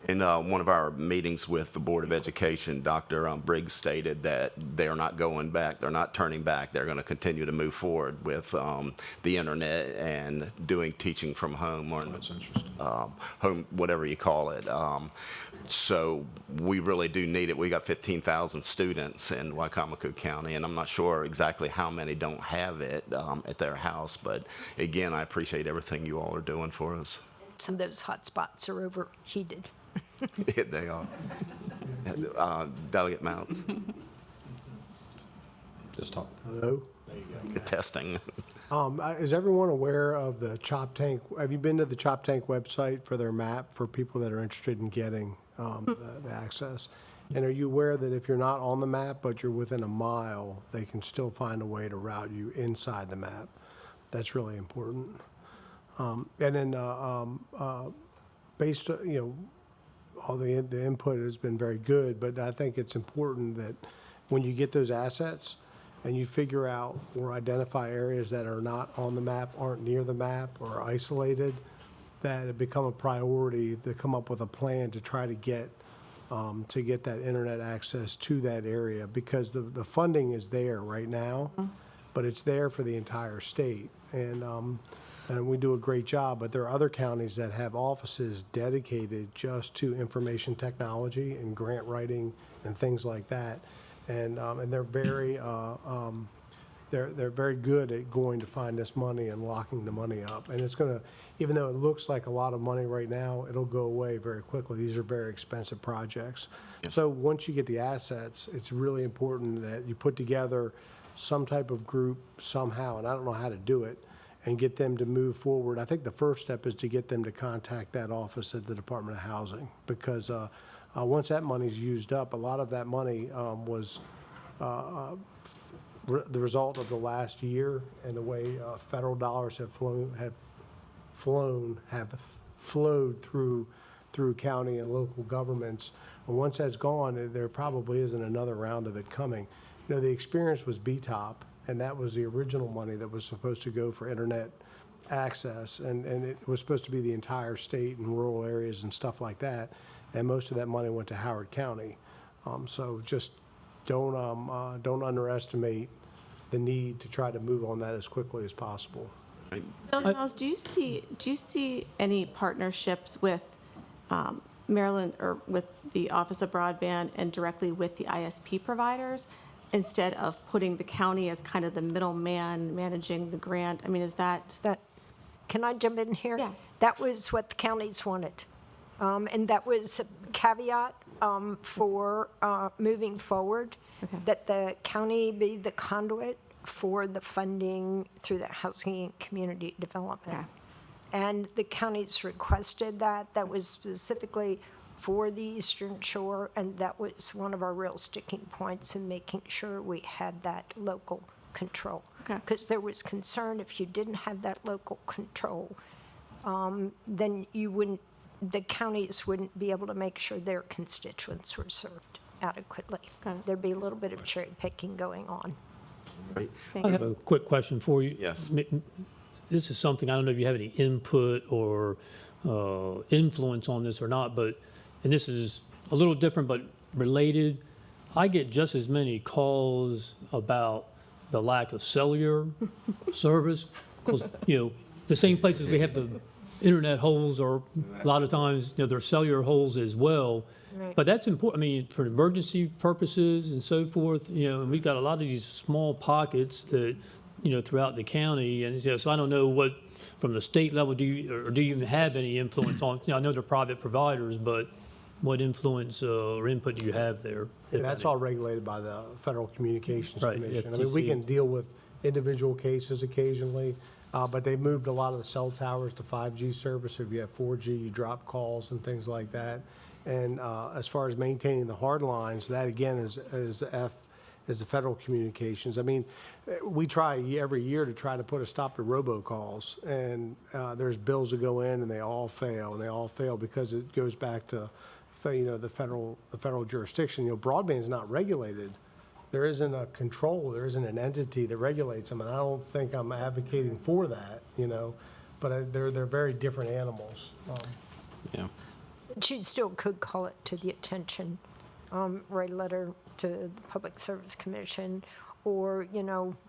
In one of our meetings with the Board of Education, Dr. Briggs stated that they're not going back, they're not turning back, they're going to continue to move forward with the internet and doing teaching from home, or home, whatever you call it. So we really do need it. We got 15,000 students in Wicomico County, and I'm not sure exactly how many don't have it at their house, but again, I appreciate everything you all are doing for us. Some of those hotspots are overheated. They are. Delegate Mounts. Just talk. Hello? Testing. Is everyone aware of the Chop Tank? Have you been to the Chop Tank website for their map for people that are interested in getting the access? And are you aware that if you're not on the map, but you're within a mile, they can still find a way to route you inside the map? That's really important. And then based, all the input has been very good, but I think it's important that when you get those assets and you figure out or identify areas that are not on the map, aren't near the map, or isolated, that it become a priority to come up with a plan to try to get that internet access to that area, because the funding is there right now, but it's there for the entire state. And we do a great job, but there are other counties that have offices dedicated just to information technology and grant writing and things like that. And they're very they're very good at going to find this money and locking the money up. And it's going to, even though it looks like a lot of money right now, it'll go away very quickly. These are very expensive projects. So once you get the assets, it's really important that you put together some type of group somehow, and I don't know how to do it, and get them to move forward. I think the first step is to get them to contact that office at the Department of Housing, because once that money's used up, a lot of that money was the result of the last year and the way federal dollars have flowed through county and local governments. And once that's gone, there probably isn't another round of it coming. The experience was BTOP, and that was the original money that was supposed to go for internet access, and it was supposed to be the entire state and rural areas and stuff like that, and most of that money went to Howard County. So just don't underestimate the need to try to move on that as quickly as possible. Bill Miles, do you see any partnerships with Maryland, or with the Office of Broadband and directly with the ISP providers, instead of putting the county as kind of the middleman managing the grant? I mean, is that? Can I jump in here? Yeah. That was what the counties wanted. And that was a caveat for moving forward, that the county be the conduit for the funding through the Housing and Community Development. And the counties requested that. That was specifically for the Eastern Shore, and that was one of our real sticking points in making sure we had that local control. Because there was concern if you didn't have that local control, then the counties wouldn't be able to make sure their constituents were served adequately. There'd be a little bit of cherry picking going on. Right. I have a quick question for you. Yes. This is something, I don't know if you have any input or influence on this or not, and this is a little different but related. I get just as many calls about the lack of cellular service, because, the same places we have the internet holes, or a lot of times, there are cellular holes as well. Right. But that's important, I mean, for emergency purposes and so forth, and we've got a lot of these small pockets that, throughout the county, and so I don't know what, from the state level, do you even have any influence on, I know they're private providers, but what influence or input do you have there? And that's all regulated by the Federal Communications Right, Commission. I mean, we FTC. can deal with individual cases occasionally, but they moved a lot of the cell towers to 5G service. If you have 4G, you drop calls and things like that. And as far as maintaining the hard lines, that again is the Federal Communications. I mean, we try every year to try to put a stop to robocalls, and there's bills that go in and they all fail, because it goes back to the federal jurisdiction. Broadband is not regulated. There isn't a control, there isn't an entity that regulates them, and I don't think I'm advocating for that, but they're very different animals. Yeah. But you still could call it to the attention, write a letter to the Public Service Commission, or,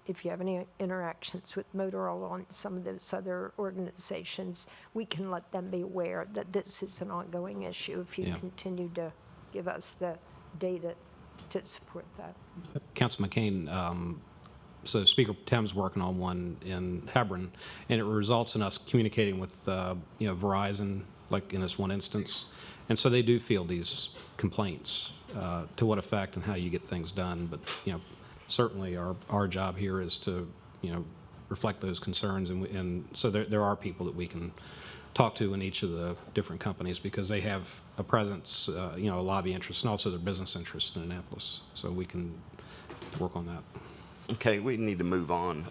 if you have any interactions with Motorola and some of those other organizations, we can let them be aware that this is an ongoing issue if you continue to give us the data to support that. Councilman McCain, so Speaker Tem's working on one in Hebron, and it results in us communicating with, Verizon, like in this one instance. And so they do field these complaints, to what effect and how you get things done. But, certainly our job here is to, reflect those concerns. And so there are people that we can talk to in each of the different companies, because they have a presence, a lobby interest, and also their business interest in Annapolis. So we can work on that. Okay, we need to move on.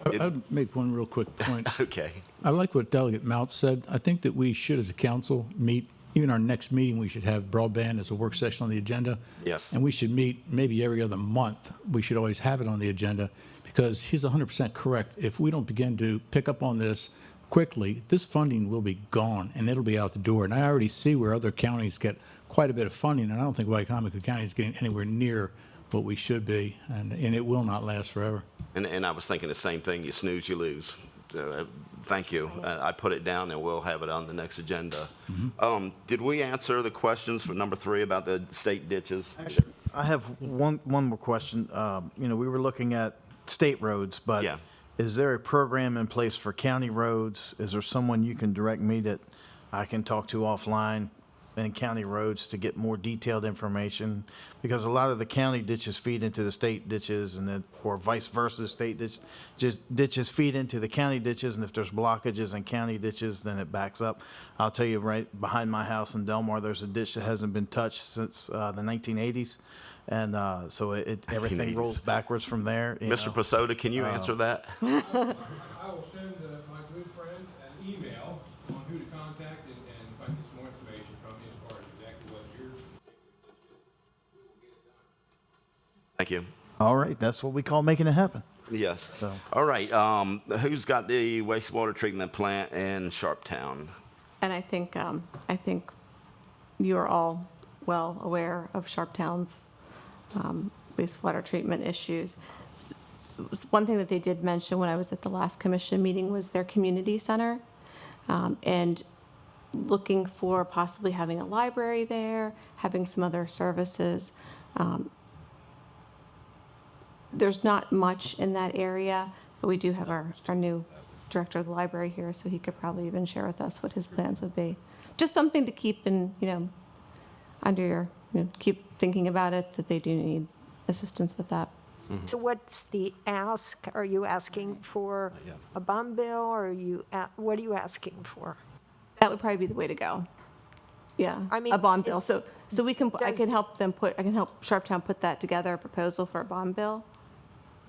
I'd make one real quick point. Okay. I like what Delegate Mount said. I think that we should, as a council, meet, even our next meeting, we should have broadband as a work session on the agenda. Yes. And we should meet maybe every other month. We should always have it on the agenda, because he's 100% correct. If we don't begin to pick up on this quickly, this funding will be gone, and it'll be out the door. And I already see where other counties get quite a bit of funding, and I don't think Wicomico County is getting anywhere near what we should be, and it will not last forever. And I was thinking the same thing. You snooze, you lose. Thank you. I put it down, and we'll have it on the next agenda. Did we answer the questions for number 3 about the state ditches? Actually, I have one more question. We were looking at state roads, but Yeah. is there a program in place for county roads? Is there someone you can direct me that I can talk to offline in county roads to get more detailed information? Because a lot of the county ditches feed into the state ditches, and then, or vice versa, the state ditches feed into the county ditches, and if there's blockages in county ditches, then it backs up. I'll tell you, right behind my house in Delmar, there's a ditch that hasn't been touched since the 1980s, and so everything 1980s. rolls backwards from there. Mr. Pasoda, can you answer that? I will send my good friend an email on who to contact and if I can get some more information from you as far as exactly what you're. Thank you. All right, that's what we call making it happen. Yes. So- All right. Who's got the wastewater treatment plant in Sharptown? And I think you are all well aware of Sharptown's wastewater treatment issues. One thing that they did mention when I was at the last commission meeting was their community center. And looking for possibly having a library there, having some other services. There's not much in that area, but we do have our new director of the library here, so he could probably even share with us what his plans would be. Just something to keep in, under your, keep thinking about it, that they do need assistance with that. So what's the ask? Are you asking for a bond bill, or what are you asking for? That would probably be the way to go. Yeah, I mean, a bond bill. So we can, I does- can help Sharptown put that together, a proposal for a bond bill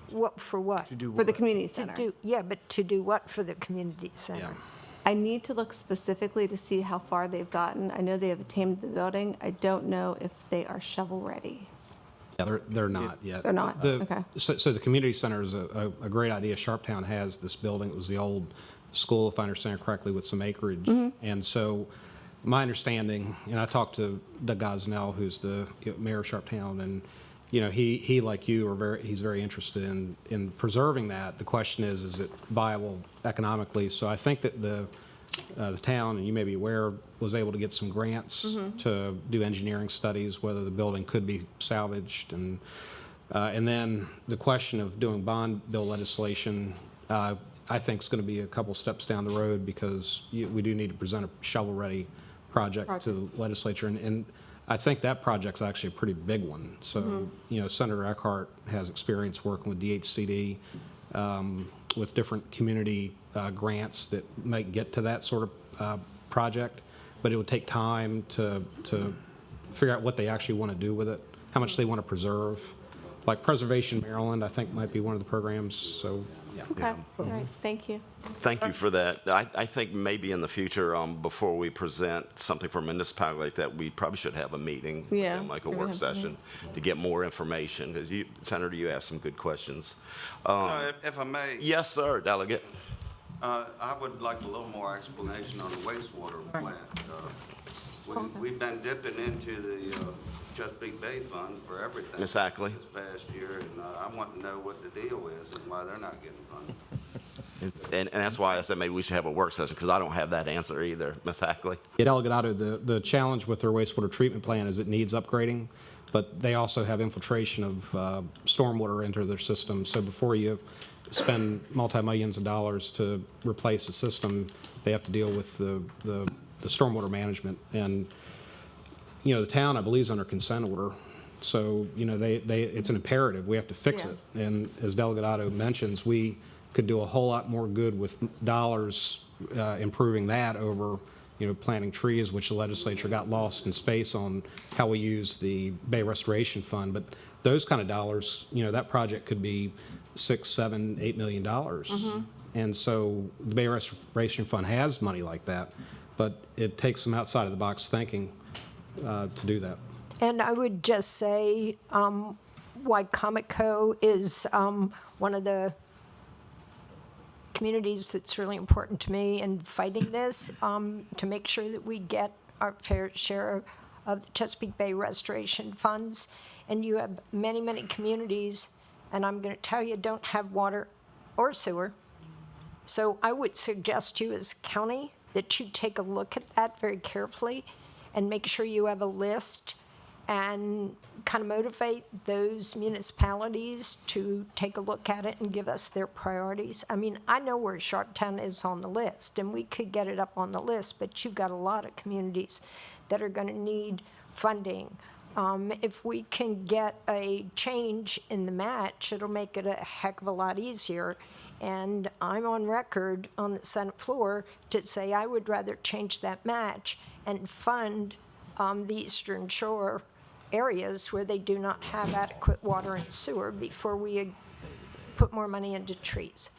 What, for what? for the community center. Yeah, but to do what for the community center? I need to look specifically to see how far they've gotten. I know they have attained the building. I don't know if they are shovel-ready. Yeah, they're not yet. They're not? Okay. So the community center is a great idea. Sharptown has this building. It was the old school, if I understand correctly, with some acreage. And so my understanding, and I talked to Doug Gosnell, who's the mayor of Sharptown, and he like you he's very interested in preserving that. The question is it viable economically? So I think that the town, and you may be aware, was able to get some grants to do engineering studies, whether the building could be salvaged. And then the question of doing bond bill legislation, I think is going to be a couple steps down the road, because we do need to present a shovel-ready project to the legislature. And I think that project's actually a pretty big one. So, Senator Eckhart has experience working with DHCD, with different community grants that might get to that sort of project, but it would take time to figure out what they actually want to do with it, how much they want to preserve. Like Preservation Maryland, I think, might be one of the programs. So, Okay, all right, thank you. Thank you for that. I think maybe in the future, before we present something for a municipality like that, we probably should have a meeting, Yeah, like a we're work gonna have to session, to get more information, because Senator, you asked some good questions. If I may, Yes, sir, Delegate. I would like a little more explanation on the wastewater plant. We've been dipping into the Chesapeake Bay Fund for everything. Ms. Ackley. This past year, and I want to know what the deal is and why they're not getting funded. And that's why I said maybe we should have a work session, because I don't have that answer either. Ms. Hackley? Yeah, Delegate Otto, the challenge with their wastewater treatment plant is it needs upgrading, but they also have infiltration of stormwater into their system. So before you spend multi-millions of dollars to replace the system, they have to deal with the stormwater management. And, the town, I believe, is under consent order. So, it's an imperative. We have to fix it. And as Delegate Otto mentions, we could do a whole lot more good with dollars improving that over, planting trees, which the legislature got lost in space on how we use the Bay Restoration Fund. But those kind of dollars, that project could be $6, $7, $8 million. And so the Bay Restoration Fund has money like that, but it takes some outside of the box thinking to do that. And I would just say, Wicomico is one of the communities that's really important to me in fighting this, to make sure that we get our fair share of the Chesapeake Bay Restoration Funds. And you have many, many communities, and I'm going to tell you, don't have water or sewer. So I would suggest to you as county that you take a look at that very carefully and make sure you have a list and kind of motivate those municipalities to take a look at it and give us their priorities. I mean, I know where Sharptown is on the list, and we could get it up on the list, but you've got a lot of communities that are going to need funding. If we can get a change in the match, it'll make it a heck of a lot easier. And I'm on record on the Senate floor to say I would rather change that match and fund the Eastern Shore areas where they do not have adequate water and sewer before we put more money into trees.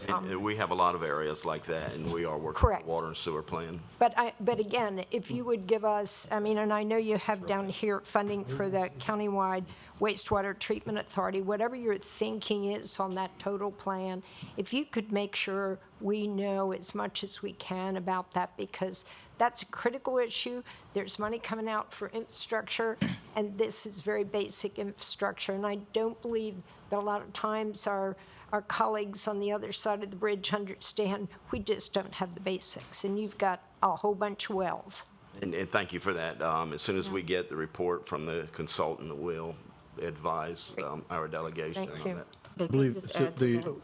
And we have a lot of areas like that, and we are working on Correct. a water and sewer plan. But again, if you would give us, I mean, and I know you have down here funding for the countywide wastewater treatment authority, whatever your thinking is on that total plan, if you could make sure we know as much as we can about that, because that's a critical issue. There's money coming out for infrastructure, and this is very basic infrastructure. And I don't believe that a lot of times our colleagues on the other side of the bridge understand we just don't have the basics. And you've got a whole bunch of wells. And thank you for that. As soon as we get the report from the consultant, we'll advise our delegation Thank on you. that. I believe so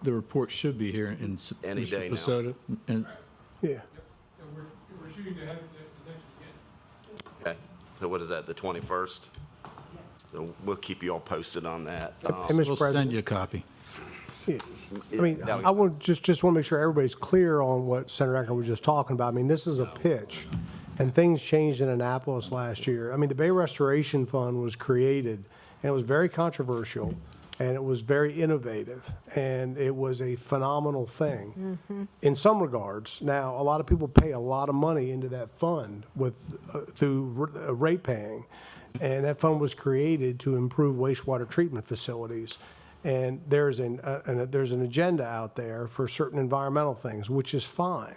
the report should be here in Any day now. Pasota. And Yeah. So we're shooting to have it the next weekend. Okay, so what is that, the 21st? So we'll keep you all posted on that. And Mr. we'll send President, you a copy. I mean, I want, just want to make sure everybody's clear on what Senator Acker was just talking about. I mean, this is a pitch, and things changed in Annapolis last year. I mean, the Bay Restoration Fund was created, and it was very controversial, and it was very innovative, and it was a phenomenal thing in some regards. Now, a lot of people pay a lot of money into that fund through rate paying, and that fund was created to improve wastewater treatment facilities. And there's an agenda out there for certain environmental things, which is fine.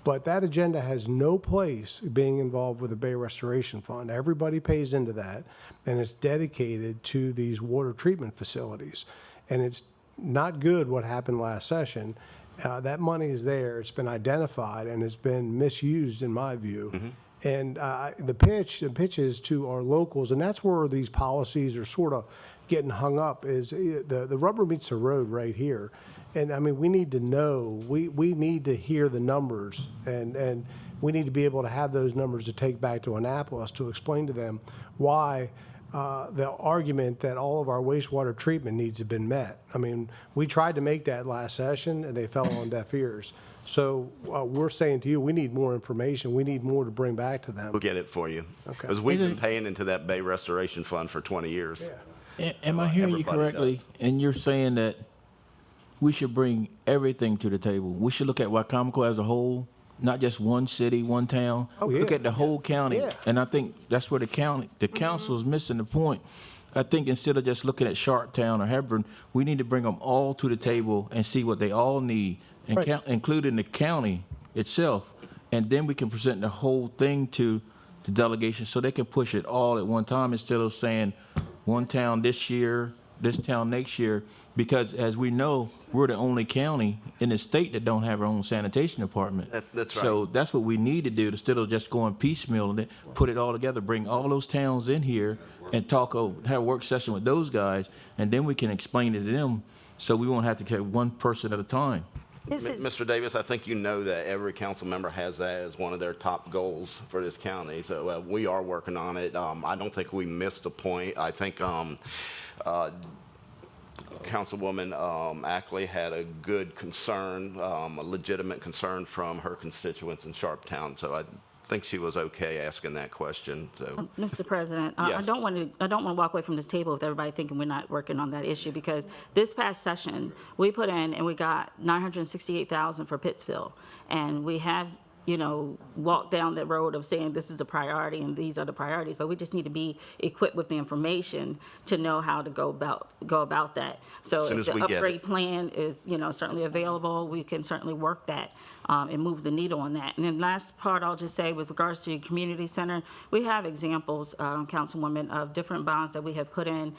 But that agenda has no place being involved with the Bay Restoration Fund. Everybody pays into that, and it's dedicated to these water treatment facilities. And it's not good what happened last session. That money is there, it's been identified, and it's been misused in my view. And the pitch is to our locals, and that's where these policies are sort of getting hung up, is the rubber meets the road right here. And I mean, we need to know, we need to hear the numbers, and we need to be able to have those numbers to take back to Annapolis to explain to them why the argument that all of our wastewater treatment needs have been met. I mean, we tried to make that last session, and they fell on deaf ears. So we're saying to you, we need more information. We need more to bring back to them. We'll get it for you. Okay. Because we've been paying into that Bay Restoration Fund for 20 years. Am I hearing you Everybody correctly? does. And you're saying that we should bring everything to the table. We should look at Wicomico as a whole, not just one city, one town. Oh, yeah. Look at the whole county. Yeah. And I think that's where the council is missing the point. I think instead of just looking at Sharptown or Hebron, we need to bring them all to the table and see what they all need, and Right. including the county itself. And then we can present the whole thing to the delegation so they can push it all at one time instead of saying one town this year, this town next year. Because as we know, we're the only county in the state that don't have our own sanitation department. That's right. So that's what we need to do instead of just going piecemeal and then put it all together, bring all those towns in here and have a work session with those guys, and then we can explain it to them so we won't have to take one person at a time. Mr. Davis, I think you know that every council member has that as one of their top goals for this county. So we are working on it. I don't think we missed a point. I think Councilwoman Ackley had a good concern, a legitimate concern from her constituents in Sharptown. So I think she was okay asking that question. So, Mr. President, I Yes. don't want to walk away from this table with everybody thinking we're not working on that issue, because this past session, we put in and we got $968,000 for Pittsfield. And we have, walked down the road of saying this is a priority and these are the priorities, but we just need to be equipped with the information to know how to go about that. So As soon if as the we get it. upgrade plan is, certainly available, we can certainly work that and move the needle on that. And then last part, I'll just say with regards to the community center, we have examples, Councilwoman, of different bonds that we have put in,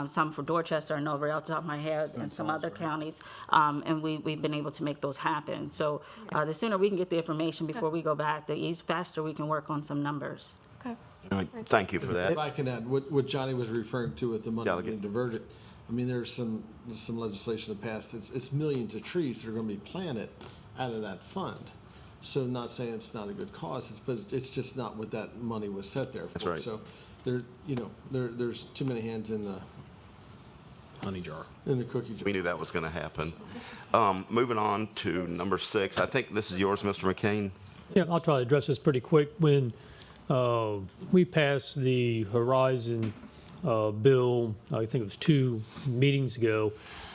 some for Dorchester, I know right off the top of my head, and some other counties, and we've been able to make those happen. So the sooner we can get the information before we go back, the faster we can work on some numbers. Okay. all right, thank you for that. If I can add, what Johnny was referring to with the money Delegate. being diverted, I mean, there's some legislation that passed, it's millions of trees that are gonna be planted out of that fund. So not saying it's not a good cause, but it's just not what that money was set there for. That's right. So there's too many hands in the Honey jar. cookie jar. We knew that was going to happen. Moving on to number 6. I think this is yours, Mr. McCain. Yeah, I'll try to address this pretty quick. When we passed the Horizon bill, I think it was 2 meetings ago,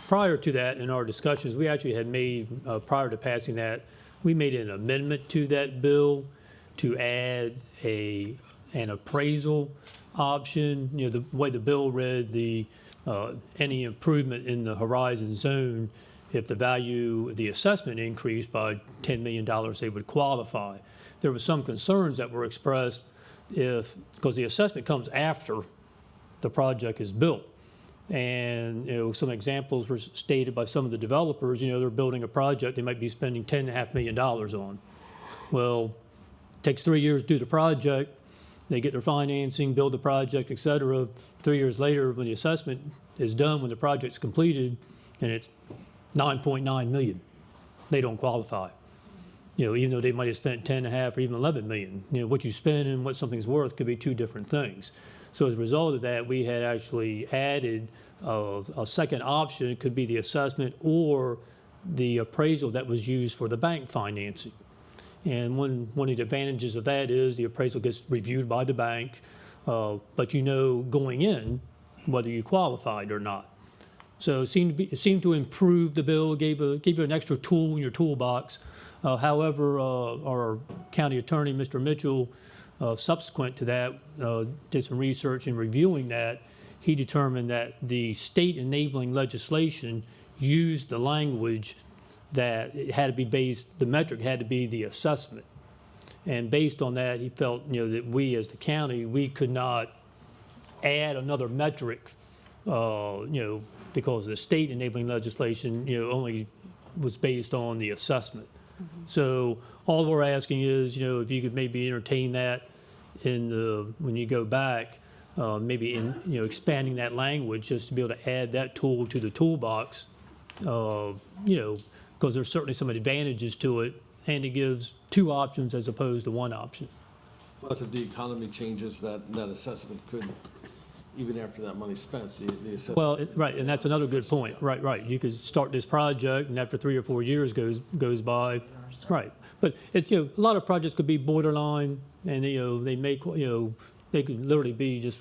prior to that, in our discussions, we actually had made, prior to passing that, we made an amendment to that bill to add an appraisal option. The way the bill read, any improvement in the Horizon zone, if the value, the assessment increased by $10 million, they would qualify. There were some concerns that were expressed because the assessment comes after the project is built. And, some examples were stated by some of the developers, they're building a project they might be spending $10.5 million on. Well, takes 3 years to do the project. They get their financing, build the project, et cetera. 3 years later, when the assessment is done, when the project's completed, and it's 9.9 million, they don't qualify. Even though they might have spent 10.5 or even 11 million. What you spend and what something's worth could be two different things. So as a result of that, we had actually added a second option. It could be the assessment or the appraisal that was used for the bank financing. And one of the advantages of that is the appraisal gets reviewed by the bank, but going in whether you qualified or not. So it seemed to improve the bill, gave you an extra tool in your toolbox. However, our county attorney, Mr. Mitchell, subsequent to that, did some research in reviewing that. He determined that the state enabling legislation used the language that it had to be based, the metric had to be the assessment. And based on that, he felt, that we as the county, we could not add another metric, because the state enabling legislation, only was based on the assessment. So all we're asking is, if you could maybe entertain that when you go back, maybe expanding that language just to be able to add that tool to the toolbox, because there's certainly some advantages to it, and it gives two options as opposed to one option. Plus, if the economy changes, that assessment could, even after that money's spent, the assessment. Well, right, and that's another good point. Right. You could start this project, and after 3 or 4 years goes by, right. But it's, a lot of projects could be borderline, and they make, they could literally be just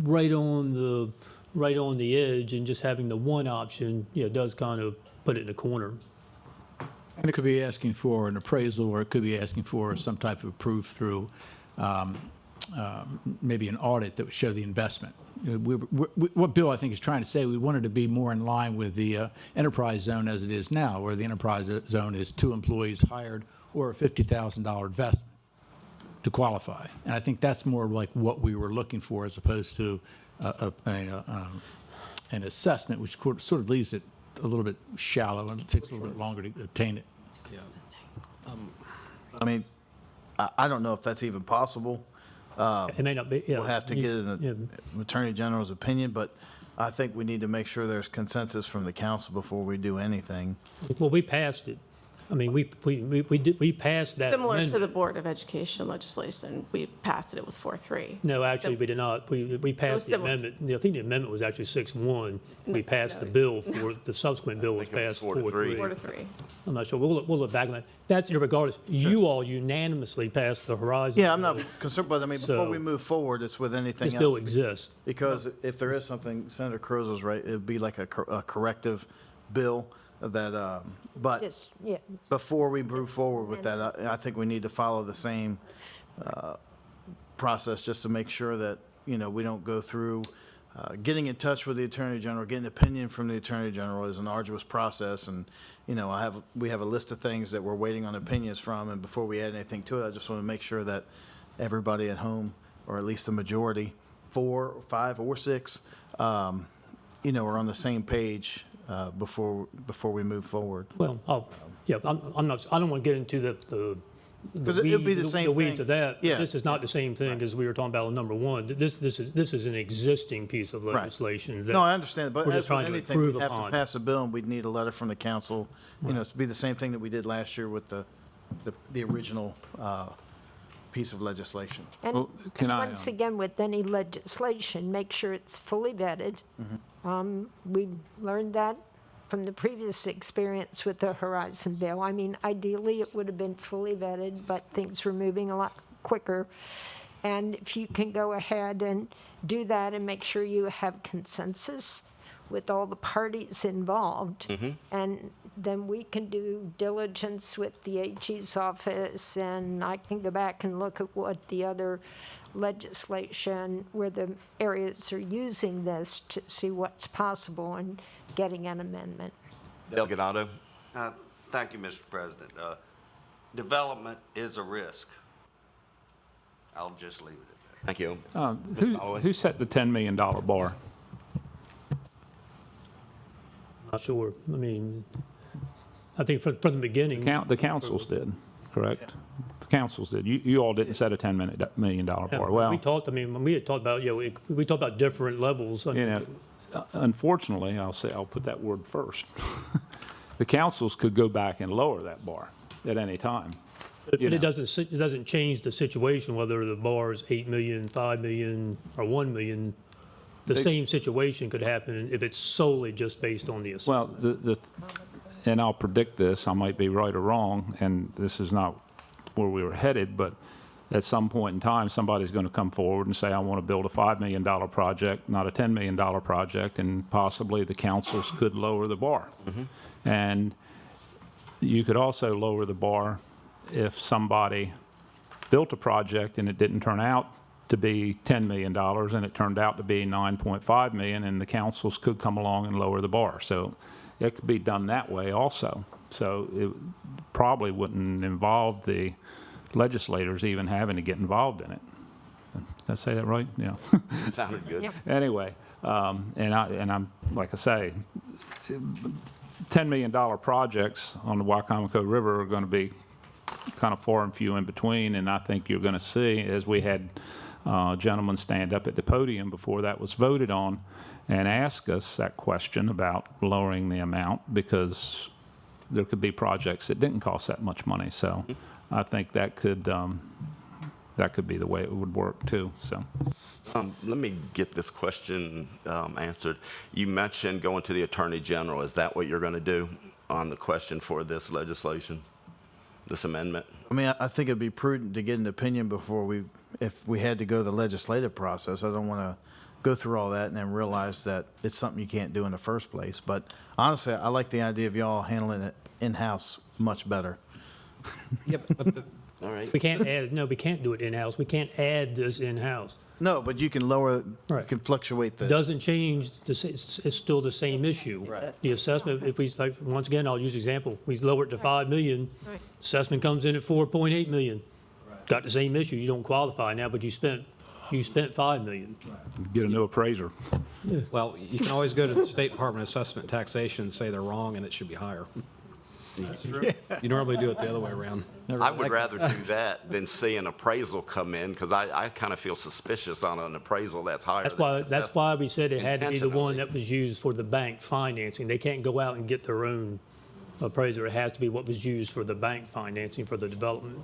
right on the edge, and just having the one option, does kind of put it in a corner. And it could be asking for an appraisal, or it could be asking for some type of proof through maybe an audit that would show the investment. What Bill, I think, is trying to say, we wanted to be more in line with the enterprise zone as it is now, where the enterprise zone is 2 employees hired or a $50,000 investment to qualify. And I think that's more like what we were looking for, as opposed to an assessment, which sort of leaves it a little bit shallow, and it takes a little bit longer to obtain it. I don't know if that's even possible. It may not be. Yeah, We'll have to get an Attorney General's opinion, but I think we need to make sure there's consensus from the council before we do anything. Well, we passed it. I mean, we passed that Similar to amendment. the Board of Education legislation, we passed it, it was 4-3. No, actually, we did not. We passed the similar. amendment. I think the amendment was actually 6-1. We passed the bill the subsequent bill was passed 4-3. 4-3. I'm not sure. We'll look back on that. That's irregardless. You all unanimously passed the Horizon. Yeah, I'm not bill. concerned, but before So, we move forward, it's with anything else. This bill exists. Because if there is something, Senator Cruz was right, it'd be like a corrective bill that, but Just, yeah, before we move forward with that, I think we need to follow the same process, just to make sure that, we don't go through, getting in touch with the Attorney General, getting opinion from the Attorney General is an arduous process, and, we have a list of things that we're waiting on opinions from, and before we add anything to it, I just want to make sure that everybody at home, or at least the majority, 4, 5, or 6, are on the same page before we move forward. Well, I'm not. I don't want to get into the 'Cause it'll be the same weeds thing. of that. Yeah. This is not the same thing as we were talking about on number 1. This is an existing piece of legislation. That No, I understand, but we're as just with trying to anything, improve we have to upon. pass a bill, and we'd need a letter from the council. It's be the same thing that we did last year with the original piece of legislation. and Well, can I, once again, with any legislation, make sure it's fully vetted. We learned that from the previous experience with the Horizon bill. I mean, ideally, it would have been fully vetted, but things were moving a lot quicker. And if you can go ahead and do that and make sure you have consensus with all the parties involved, and then we can do diligence with the AG's office, and I can go back and look at what the other legislation, where the areas are using this, to see what's possible and getting an amendment. Delegate Otto? Thank you, Mr. President. Development is a risk. I'll just leave it at that. Thank you. who set the $10 million bar? Not sure. I mean, I think from the beginning. The councils did, correct? The councils did. You all didn't set a $10 million bar. Yeah, Well, we talked, I mean, we had talked about, we talked about different levels. you know, unfortunately, I'll put that word first. The councils could go back and lower that bar at any time. But you know. it doesn't change the situation, whether the bar is 8 million, 5 million, or 1 million. The same situation could happen if it's solely just based on the assessment. Well, and I'll predict this, I might be right or wrong, and this is not where we were headed, but at some point in time, somebody's going to come forward and say, I want to build a $5 million project, not a $10 million project, and possibly the councils could lower the bar. And you could also lower the bar if somebody built a project and it didn't turn out to be $10 million and it turned out to be 9.5 million, and the councils could come along and lower the bar. So it could be done that way also. So it probably wouldn't involve the legislators even having to get involved in it. Did I say that right? Yeah. It sounded good. Anyway, and I'm, like I say, $10 million projects on the Wicomico River are going to be kind of far and few in between, and I think you're going to see, as we had gentlemen stand up at the podium before that was voted on and ask us that question about lowering the amount, because there could be projects that didn't cost that much money. So I think that could be the way it would work too. So Let me get this question answered. You mentioned going to the Attorney General. Is that what you're going to do on the question for this legislation, this amendment? I mean, I think it'd be prudent to get an opinion before if we had to go the legislative process. I don't want to go through all that and then realize that it's something you can't do in the first place. But honestly, I like the idea of y'all handling it in-house much better. Yeah, but All right. We can't do it in-house. We can't add this in-house. No, but you can lower, you Right. can fluctuate the. Doesn't change, it's still the same issue. Right. The assessment, if we, like, once again, I'll use example, we lower it to 5 million, assessment comes in at 4.8 million. Got the same issue, you don't qualify now, but you spent 5 million. get a new appraiser. well, you can always go to the State Department of Assessment and Taxation and say they're wrong and it should be higher. You normally do it the other way around. I would rather do that than see an appraisal come in, because I kind of feel suspicious on an appraisal that's higher. That's why we said it had to be the one Intentionally. that was used for the bank financing. They can't go out and get their own appraiser. It has to be what was used for the bank financing for the development.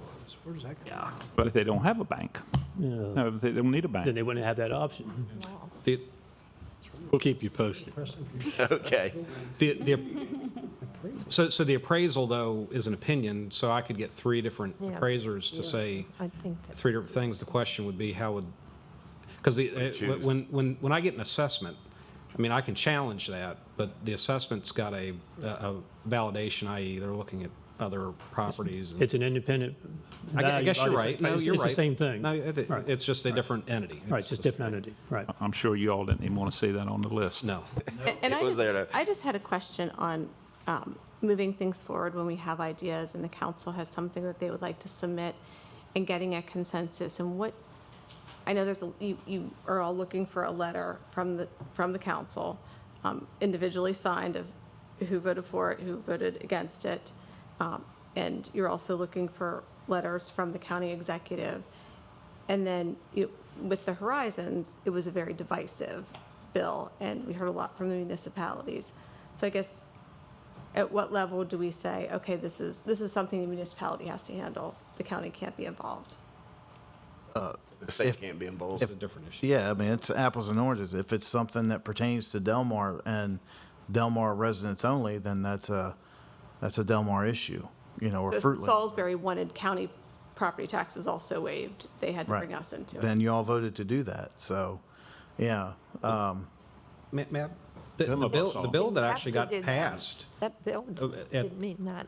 Yeah. But if they don't have a bank, no, if they don't need a Then bank. they wouldn't have that option. We'll keep you posted. Okay. So the appraisal, though, is an opinion, so I could get three different Yeah. appraisers to say I think that's three different things. The question would be, how would, because choose. when I get an assessment, I mean, I can challenge that, but the assessment's got a validation, i.e. they're looking at other properties. and- It's an independent I value. guess you're right. No, you're right. It's the same thing. No, Right. it's just a different entity. Right, it's just different entity, right. I'm sure you all didn't even want to see that on the list. No. And It was there to- I just had a question on moving things forward when we have ideas and the council has something that they would like to submit and getting a consensus. And what, I know you are all looking for a letter from the council, individually signed, of who voted for it, who voted against it. And you're also looking for letters from the county executive. And then with the Horizons, it was a very divisive bill, and we heard a lot from the municipalities. So I guess, at what level do we say, okay, this is something the municipality has to handle, the county can't be involved? The state can't be involved. It's a different issue. Yeah, I mean, it's apples and oranges. If it's something that pertains to Delmar and Delmar residents only, then that's a Delmar issue, or So Fruitland. Salisbury wanted county property taxes also waived. They had to bring us into it. Then you all voted to do that, so, yeah. Matt, the bill that actually got passed That bill didn't mean that.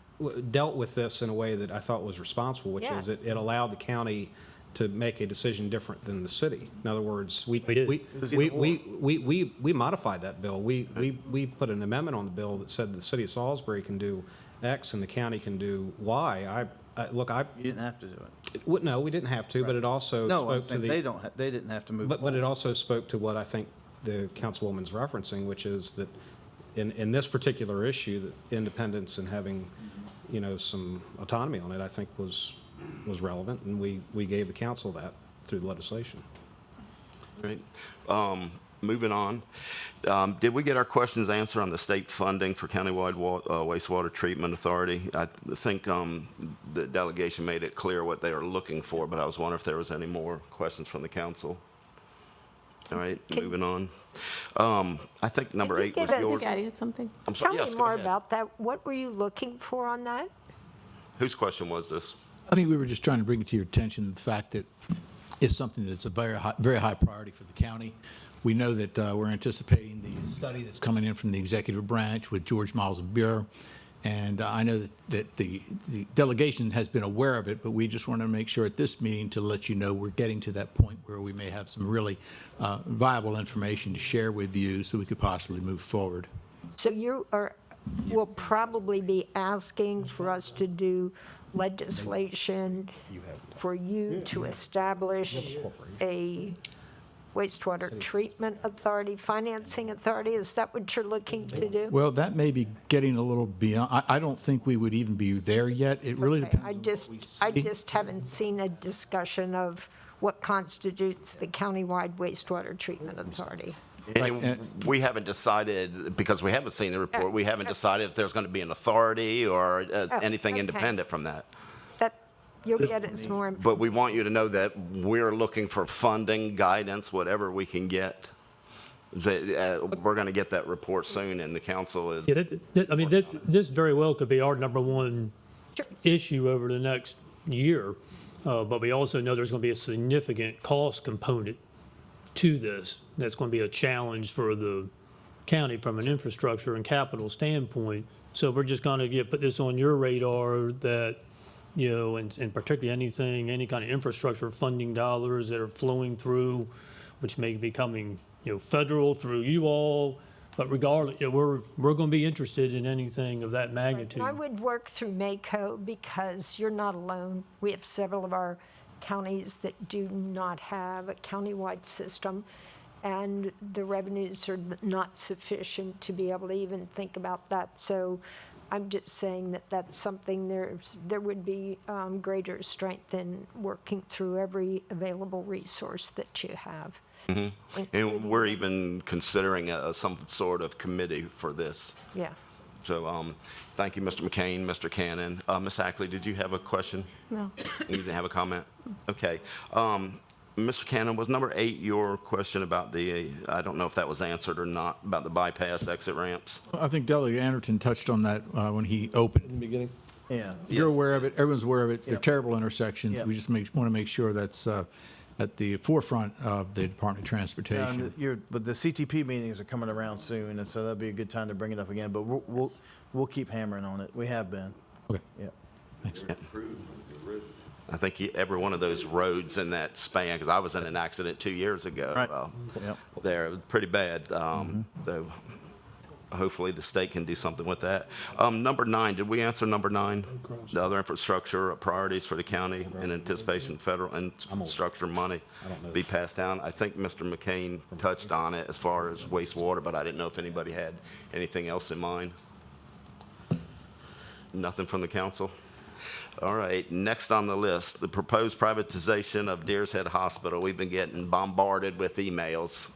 dealt with this in a way that I thought was responsible, which Yeah. is it allowed the county to make a decision different than the city. In other words, we modified that bill. We put an amendment on the bill that said the city of Salisbury can do X and the county can do Y. You didn't have to do it. No, we didn't have to, but it also No, I'm spoke to saying the. they didn't have to move But forward. it also spoke to what I think the councilwoman's referencing, which is that in this particular issue, that independence and having, some autonomy on it, I think was was relevant, and we gave the council that through the legislation. Great. Moving on. Did we get our questions answered on the state funding for countywide wastewater treatment authority? I think the delegation made it clear what they are looking for, but I was wondering if there was any more questions from the council. All right, moving on. I think number 8 was give us- yours. Daddy had something? I'm sorry, Tell yes, me go more ahead. about that. What were you looking for on that? Whose question was this? I think we were just trying to bring it to your attention, the fact that it's something that's a very high priority for the county. We know that we're anticipating the study that's coming in from the executive branch with George Miles and Bureau. And I know that the delegation has been aware of it, but we just want to make sure at this meeting to let you know we're getting to that point where we may have some really viable information to share with you so we could possibly move forward. So will probably be asking for us to do legislation for you to establish a wastewater treatment authority, financing authority? Is that what you're looking to do? Well, that may be getting a little beyond. I don't think we would even be there yet. It really Okay, depends. I just haven't seen a discussion of what constitutes the countywide wastewater treatment authority. And we haven't decided, because we haven't seen the report, we haven't decided if there's going to be an authority or anything okay. independent from that. You'll get us more information. But we want you to know that we're looking for funding, guidance, whatever we can get. We're going to get that report soon, and the council is. Yeah, this very well could be our number one issue over the next year. But we also know there's going to be a significant cost component to this. That's going to be a challenge for the county from an infrastructure and capital standpoint. So we're just going to put this on your radar that, and particularly any kind of infrastructure funding dollars that are flowing through, which may be coming, federal through you all. But regardless, we're going to be interested in anything of that magnitude. I would work through MACO because you're not alone. We have several of our counties that do not have a countywide system, and the revenues are not sufficient to be able to even think about that. So I'm just saying that that's something there would be greater strength in working through every available resource that you have. Mm-hmm. And we're even considering some sort of committee for this. Yeah. So thank you, Mr. McCain, Mr. Cannon. Ms. Ackley, did you have a question? No. You didn't have a comment? Okay. Mr. Cannon, was number 8 your question about I don't know if that was answered or not, about the bypass exit ramps? I think Delegate Anderson touched on that when he opened. In the beginning? Yeah. You're aware of it. Everyone's aware of it. They're Yep. terrible intersections. Yep. We just want to make sure that's at the forefront of the Department of Yeah, Transportation. but the CTP meetings are coming around soon, and so that'll be a good time to bring it up again. But we'll keep hammering on it. We have been. Okay. Yeah. Thanks. I think every one of those roads in that span, because I was in an accident 2 years ago. Right. Yep. There, it was pretty bad. So hopefully the state can do something with that. Number 9, did we answer number 9? The other infrastructure priorities for the county in anticipation of federal infrastructure money be passed down. I think Mr. McCain touched on it as far as wastewater, but I didn't know if anybody had anything else in mind. Nothing from the council? All right, next on the list, the proposed privatization of Deer's Head Hospital. We've been getting bombarded with emails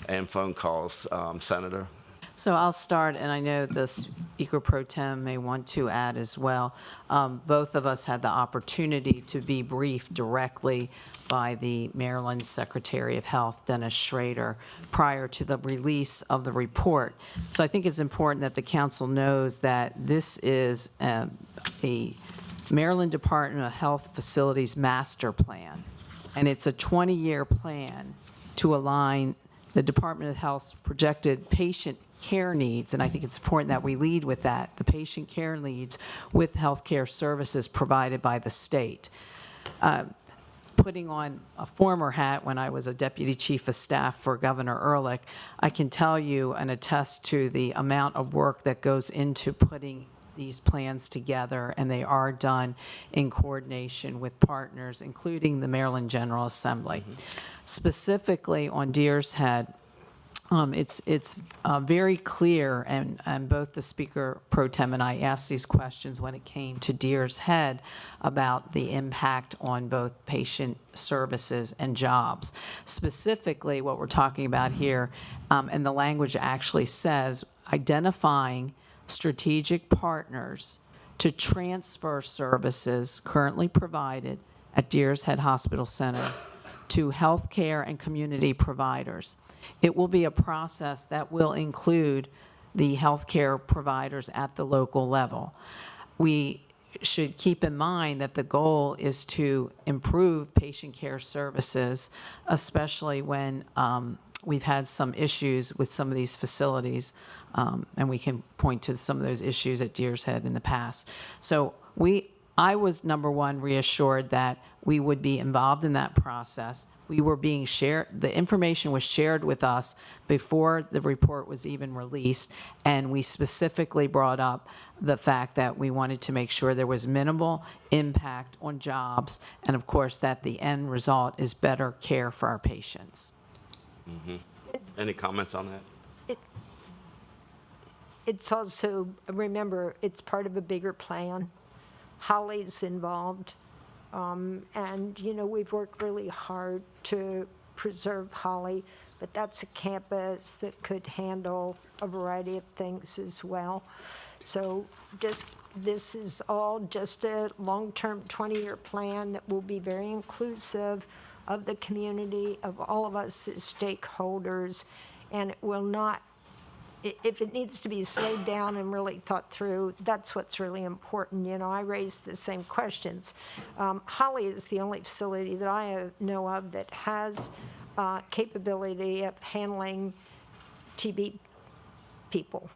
and phone calls. Senator? So I'll start, and I know the Speaker Pro Tem may want to add as well. Both of us had the opportunity to be briefed directly by the Maryland Secretary of Health, Dennis Schrader, prior to the release of the report. So I think it's important that the council knows that this is a Maryland Department of Health Facilities Master Plan, and it's a 20-year plan to align the Department of Health's projected patient care needs, and I think it's important that we lead with that, the patient care needs with healthcare services provided by the state. Putting on a former hat when I was a Deputy Chief of Staff for Governor Ehrlich, I can tell you and attest to the amount of work that goes into putting these plans together, and they are done in coordination with partners, including the Maryland General Assembly. Specifically on Deer's Head, It's very clear, and both the Speaker Pro Tem and I asked these questions when it came to Deer's Head about the impact on both patient services and jobs. Specifically, what we're talking about here, and the language actually says, identifying strategic partners to transfer services currently provided at Deer's Head Hospital Center to healthcare and community providers. It will be a process that will include the healthcare providers at the local level. We should keep in mind that the goal is to improve patient care services, especially when we've had some issues with some of these facilities, and we can point to some of those issues at Deer's Head in the past. So I was, number one, reassured that we would be involved in that process. We were being shared, the information was shared with us before the report was even released, and we specifically brought up the fact that we wanted to make sure there was minimal impact on jobs, and of course that the end result is better care for our patients. Any comments on that? It's also, remember, it's part of a bigger plan. Holly's involved. And, you know, we've worked really hard to preserve Holly, but that's a campus that could handle a variety of things as well. So this is all just a long-term 20-year plan that will be very inclusive of the community, of all of us as stakeholders, and it will not, if it needs to be slowed down and really thought through, that's what's really important. You know, I raised the same questions. Holly is the only facility that I know of that has capability of handling TB people.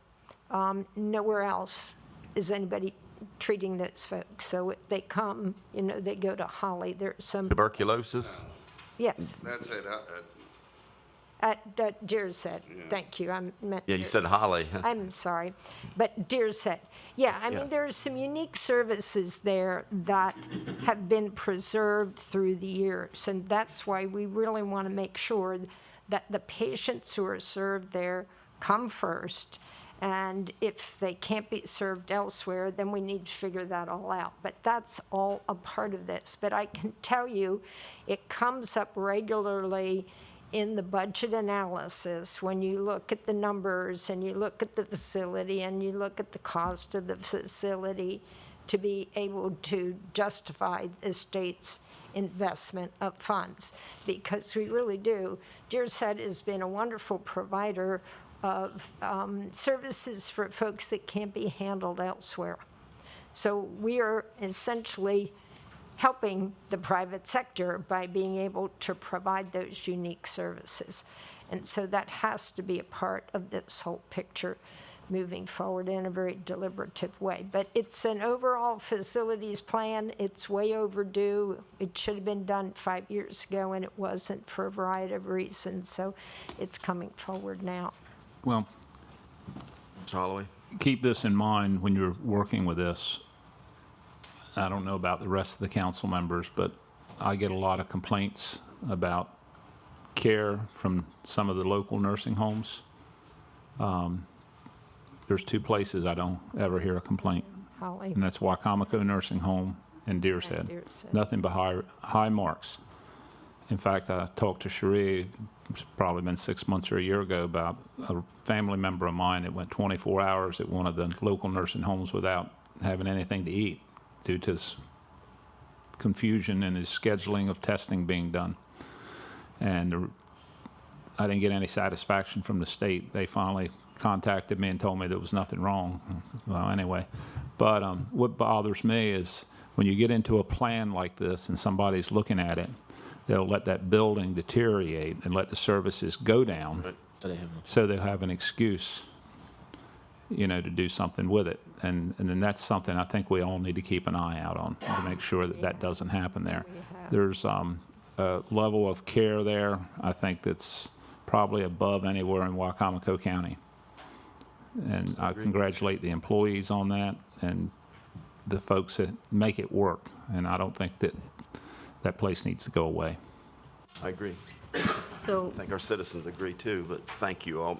Nowhere else is anybody treating those folks. So if they come, you know, they go to Holly. There's some. Tuberculosis? Yes. That's it. At Deer's Head. Thank you. I meant. Yeah, you said Holly. I'm sorry, but Deer's Head. Yeah, I Yeah. mean, there are some unique services there that have been preserved through the years, and that's why we really want to make sure that the patients who are served there come first, and if they can't be served elsewhere, then we need to figure that all out. But that's all a part of this. But I can tell you, it comes up regularly in the budget analysis when you look at the numbers and you look at the facility and you look at the cost of the facility to be able to justify the state's investment of funds, because we really do. Deer's Head has been a wonderful provider of services for folks that can't be handled elsewhere. So we are essentially helping the private sector by being able to provide those unique services. And so that has to be a part of this whole picture moving forward in a very deliberative way. But it's an overall facilities plan. It's way overdue. It should have been done 5 years ago, and it wasn't for a variety of reasons. So it's coming forward now. Well, Mr. Holloway? keep this in mind when you're working with this. I don't know about the rest of the council members, but I get a lot of complaints about care from some of the local nursing homes. There's two places I don't ever hear a complaint, Holly. and that's Wicomico Nursing Home and Deer's Head. Deer's Head. Nothing but high marks. In fact, I talked to Cherie, it's probably been 6 months or a year ago, about a family member of mine that went 24 hours at one of the local nursing homes without having anything to eat due to confusion in his scheduling of testing being done. And I didn't get any satisfaction from the state. They finally contacted me and told me there was nothing wrong. Well, anyway, but what bothers me is when you get into a plan like this and somebody's looking at it, they'll let that building deteriorate and let the services go down, so they'll have an excuse, you know, to do something with it. And then that's something I think we all need to keep an eye out on to make sure that that doesn't happen there. There's a level of care there, I think, that's probably above anywhere in Wicomico County. And I congratulate the employees on that and the folks that make it work. And I don't think that that place needs to go away. I agree. So, I think our citizens agree too, but thank you all.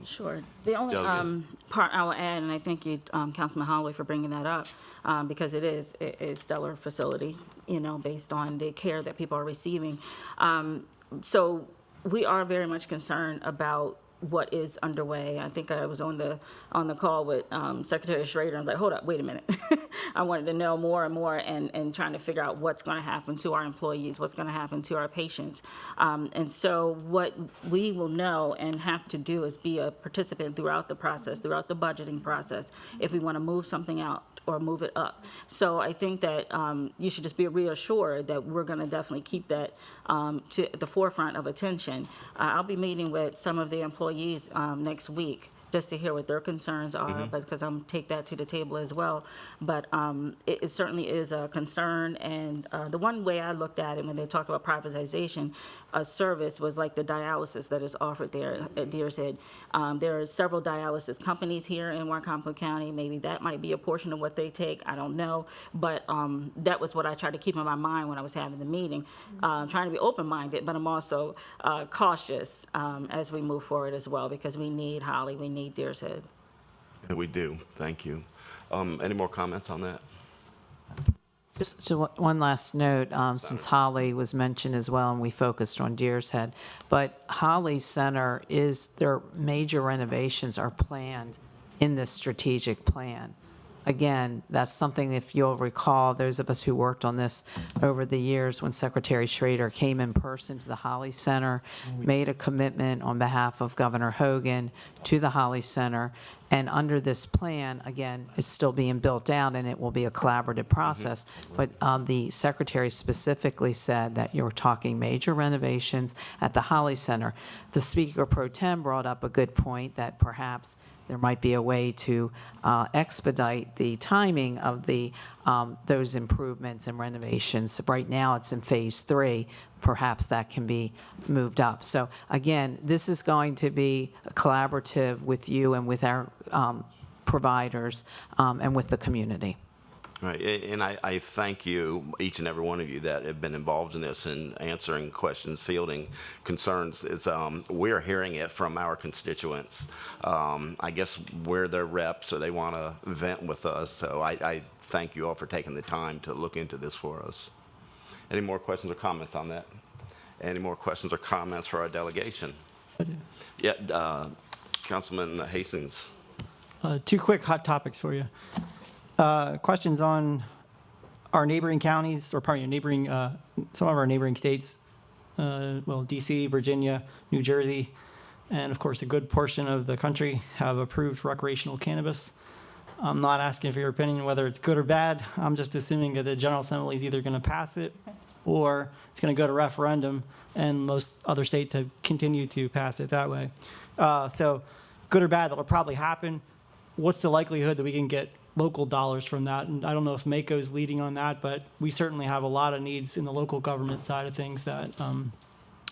sure. The only Delegate. part I will add, and I thank you, Councilman Holloway, for bringing that up, because it is a stellar facility, based on the care that people are receiving. So we are very much concerned about what is underway. I think I was on the call with Secretary Schrader. I was like, hold up, wait a minute. I wanted to know more and more and trying to figure out what's going to happen to our employees, what's going to happen to our patients. And so what we will know and have to do is be a participant throughout the process, throughout the budgeting process, if we want to move something out or move it up. So I think that you should just be reassured that we're going to definitely keep that to the forefront of attention. I'll be meeting with some of the employees next week just to hear what their concerns are, but because I'm take that to the table as well. But it certainly is a concern, and the one way I looked at it when they talked about privatization, a service was like the dialysis that is offered there at Deer's Head. There are several dialysis companies here in Wicomico County. Maybe that might be a portion of what they take. I don't know, but that was what I tried to keep in my mind when I was having the meeting, trying to be open-minded, but I'm also cautious as we move forward as well, because we need Holly, we need Deer's Head. Yeah, we do. Thank you. Any more comments on that? Just one last note, since Holly was mentioned as well, and we focused on Deer's Head, but Holly Center their major renovations are planned in this strategic plan. Again, that's something, if you'll recall, those of us who worked on this over the years, when Secretary Schrader came in person to the Holly Center, made a commitment on behalf of Governor Hogan to the Holly Center. And under this plan, again, it's still being built out, and it will be a collaborative process. But the secretary specifically said that you're talking major renovations at the Holly Center. The Speaker Pro Tem brought up a good point that perhaps there might be a way to expedite the timing of those improvements and renovations. Right now, it's in Phase 3. Perhaps that can be moved up. So again, this is going to be collaborative with you and with our providers and with the community. Right, and I thank you, each and every one of you that have been involved in this and answering questions, fielding concerns. We're hearing it from our constituents. I guess we're their reps, so they want to vent with us. So I thank you all for taking the time to look into this for us. Any more questions or comments on that? Any more questions or comments for our delegation? Yeah, Councilman Hastings. Two quick hot topics for you. Questions on our neighboring counties, or pardon me, some of our neighboring states, D.C., Virginia, New Jersey, and of course a good portion of the country have approved recreational cannabis. I'm not asking for your opinion whether it's good or bad. I'm just assuming that the General Assembly is either going to pass it or it's going to go to referendum, and most other states have continued to pass it that way. So good or bad, that'll probably happen. What's the likelihood that we can get local dollars from that? And I don't know if Mako is leading on that, but we certainly have a lot of needs in the local government side of things that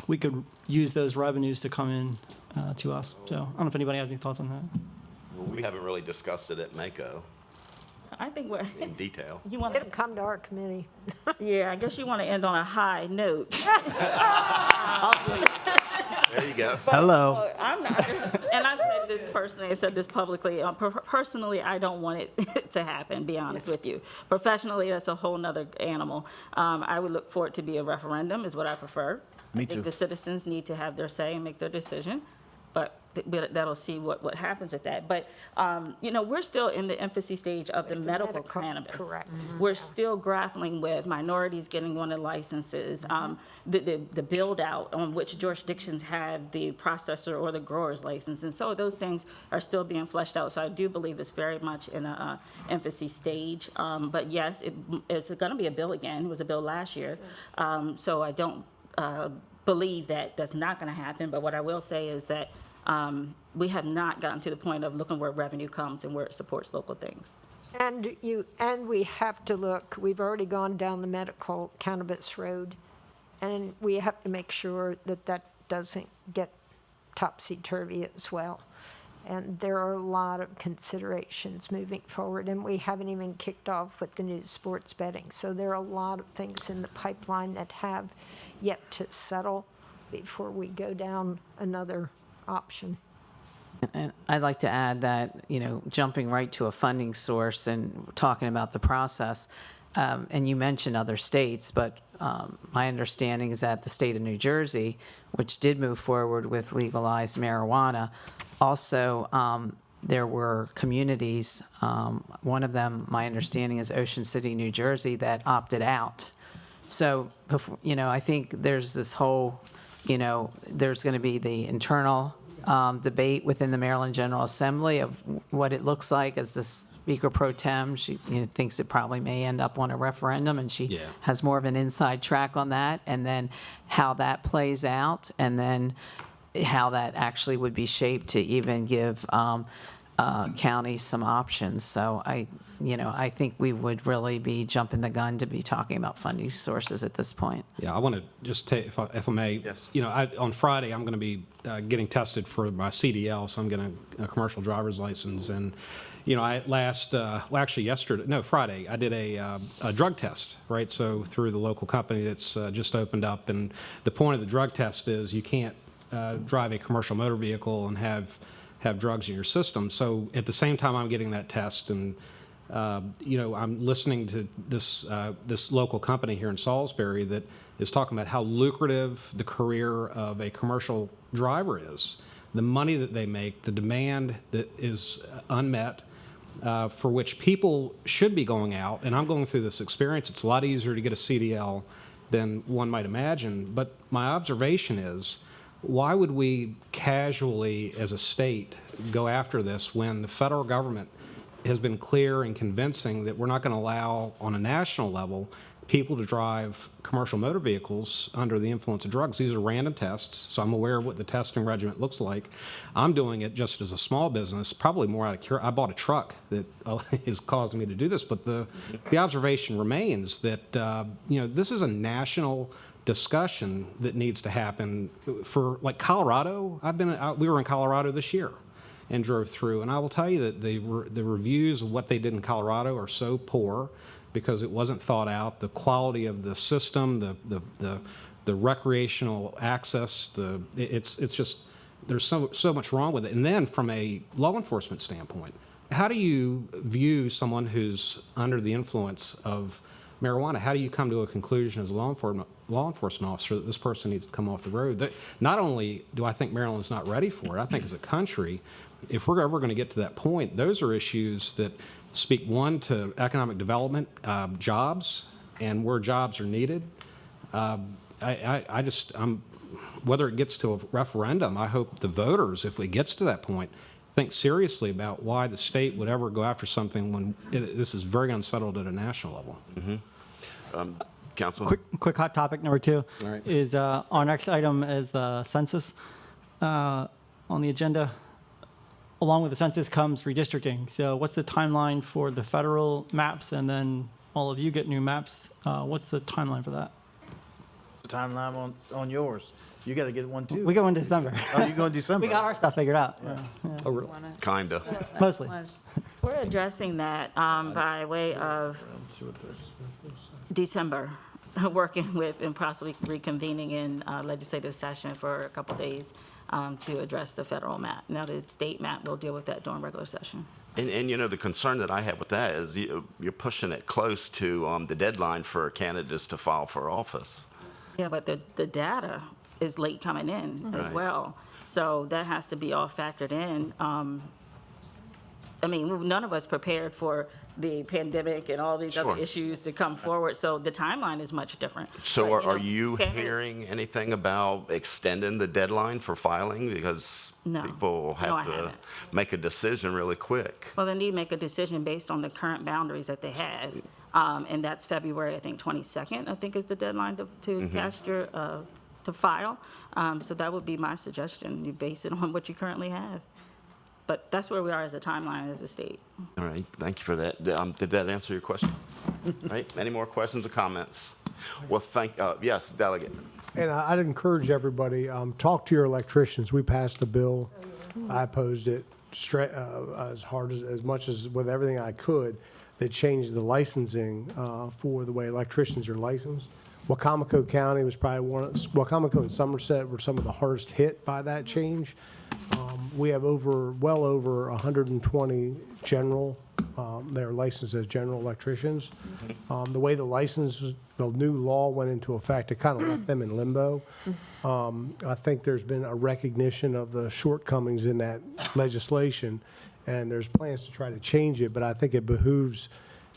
we could use those revenues to come in to us. So I don't know if anybody has any thoughts on that. Well, we haven't really discussed it at Mako I think we're. in detail. You want It'll come to our committee. Yeah, I guess you want to end on a high note. There you go. Hello. I'm not, and I've said this personally, I said this publicly. Personally, I don't want it to happen, be honest with you. Professionally, that's a whole nother animal. I would look for it to be a referendum, is what I prefer. Me I think too. the citizens need to have their say and make their decision, but that'll see what happens with that. But, we're still in the infancy stage of the medical cannabis. Correct. We're still grappling with minorities getting one of the licenses, the build out on which jurisdictions have the processor or the grower's license. And so those things are still being fleshed out. So I do believe it's very much in a infancy stage. But yes, it's going to be a bill again. It was a bill last year. So I don't believe that that's not going to happen. But what I will say is that we have not gotten to the point of looking where revenue comes and where it supports local things. And we have to look, we've already gone down the medical cannabis road, and we have to make sure that that doesn't get topsy-turvy as well. And there are a lot of considerations moving forward, and we haven't even kicked off with the new sports betting. So there are a lot of things in the pipeline that have yet to settle. before we go down another option. And I'd like to add that, jumping right to a funding source and talking about the process, and you mentioned other states, but my understanding is that the state of New Jersey, which did move forward with legalized marijuana, also there were communities, one of them, my understanding is Ocean City, New Jersey, that opted out. So, I think there's this whole, there's going to be the internal debate within the Maryland General Assembly of what it looks like as the Speaker Pro Tem. She thinks it probably may end up on a referendum, and she has more of an inside track on that, and then how that plays out, and then how that actually would be shaped to even give counties some options. So I think we would really be jumping the gun to be talking about funding sources at this point. Yeah, I want to just take, if I may. Yes. On Friday, I'm going to be getting tested for my CDL, so I'm getting a commercial driver's license. And, Friday, I did a drug test, right? So through the local company that's just opened up. And the point of the drug test is you can't drive a commercial motor vehicle and have drugs in your system. So at the same time I'm getting that test, and I'm listening to this local company here in Salisbury that is talking about how lucrative the career of a commercial driver is, the money that they make, the demand that is unmet, for which people should be going out. And I'm going through this experience. It's a lot easier to get a CDL than one might imagine. But my observation is, why would we casually, as a state, go after this when the federal government has been clear and convincing that we're not going to allow, on a national level, people to drive commercial motor vehicles under the influence of drugs? These are random tests, so I'm aware of what the testing regimen looks like. I'm doing it just as a small business, probably more out of curiosity. I bought a truck that is causing me to do this, but the observation remains that this is a national discussion that needs to happen. For like Colorado, we were in Colorado this year and drove through, and I will tell you that the reviews of what they did in Colorado are so poor because it wasn't thought out. The quality of the system, the recreational access, it's just, there's so much wrong with it. And then from a law enforcement standpoint, how do you view someone who's under the influence of marijuana? How do you come to a conclusion as a law enforcement officer that this person needs to come off the road? Not only do I think Maryland's not ready for it, I think as a country, if we're ever going to get to that point, those are issues that speak, one, to economic development, jobs, and where jobs are needed. Whether it gets to a referendum, I hope the voters, if it gets to that point, think seriously about why the state would ever go after something when this is very unsettled at a national level. Mm-hmm. Councilman? Quick hot topic number 2 All right. is our next item is the census on the agenda. Along with the census comes redistricting. So what's the timeline for the federal maps, and then all of you get new maps? What's the timeline for that? The timeline on yours. You got to get one too. We go in December. Oh, you go in December? We got our stuff figured out. Yeah. Oh, really? Kinda. Mostly. We're addressing that by way of December, working with and possibly reconvening in legislative session for a couple days to address the federal map. Now, the state map, we'll deal with that during regular session. And the concern that I have with that is you're pushing it close to the deadline for candidates to file for office. Yeah, but the data is late coming in as Right. well. So that has to be all factored in. None of us prepared for the pandemic and all these Sure. other issues to come forward. So the timeline is much different. So But, are you candidates- hearing anything about extending the deadline for filing? Because No. people No, I have to haven't. make a decision really quick. Well, they need to make a decision based on the current boundaries that they have. And that's February, I think, 22nd, I think is the deadline to cast your, to file. So that would be my suggestion. You base it on what you currently have. But that's where we are as a timeline as a state. All right, thank you for that. Did that answer your question? Right, any more questions or comments? Well, yes, Delegate. And I'd encourage everybody, talk to your electricians. We passed a bill. I opposed it as much as with everything I could, that changed the licensing for the way electricians are licensed. Wicomico County was probably Wicomico and Somerset were some of the hardest hit by that change. We have well over 120 general, they're licensed as general electricians. The way the new law went into effect, it kind of left them in limbo. I think there's been a recognition of the shortcomings in that legislation, and there's plans to try to change it, but I think it behooves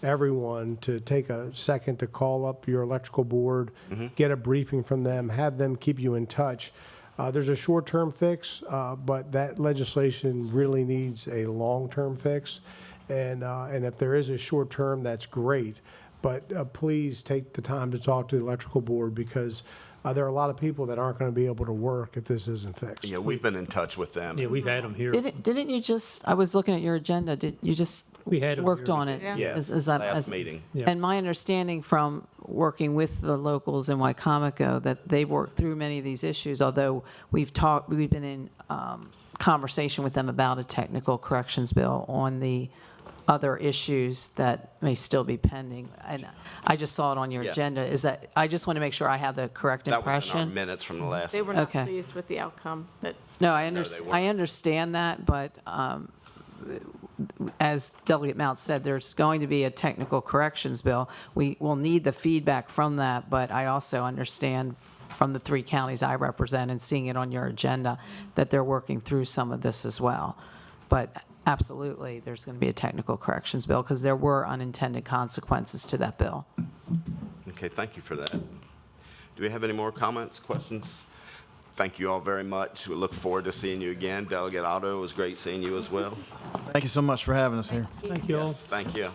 everyone to take a second to call up your electrical board, get a briefing from them, have them keep you in touch. There's a short-term fix, but that legislation really needs a long-term fix. And if there is a short-term, that's great. But please take the time to talk to the electrical board, because there are a lot of people that aren't going to be able to work if this isn't fixed. Yeah, we've been in touch with them. Yeah, we've had them here. Didn't you just, I was looking at your agenda, did you just We had 'em worked here. on it? Yes, that- last meeting. Yeah. And my understanding from working with the locals in Wicomico, that they've worked through many of these issues, although we've been in conversation with them about a technical corrections bill on the other issues that may still be pending. And I just saw it on your Yes. agenda. Is that, I just want to make sure I have the correct That was in our impression. minutes from the last. They were not Okay. pleased with the outcome, but No, they weren't. I understand that, but as Delegate Mount said, there's going to be a technical corrections bill. We will need the feedback from that, but I also understand from the 3 counties I represent and seeing it on your agenda that they're working through some of this as well. But absolutely, there's going to be a technical corrections bill because there were unintended consequences to that bill. Okay, thank you for that. Do we have any more comments, questions? Thank you all very much. We look forward to seeing you again. Delegate Otto, it was great seeing you as well. Thank you so much for having us here. Thank you all. Yes, thank you.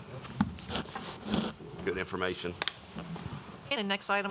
Good information. Okay, the next item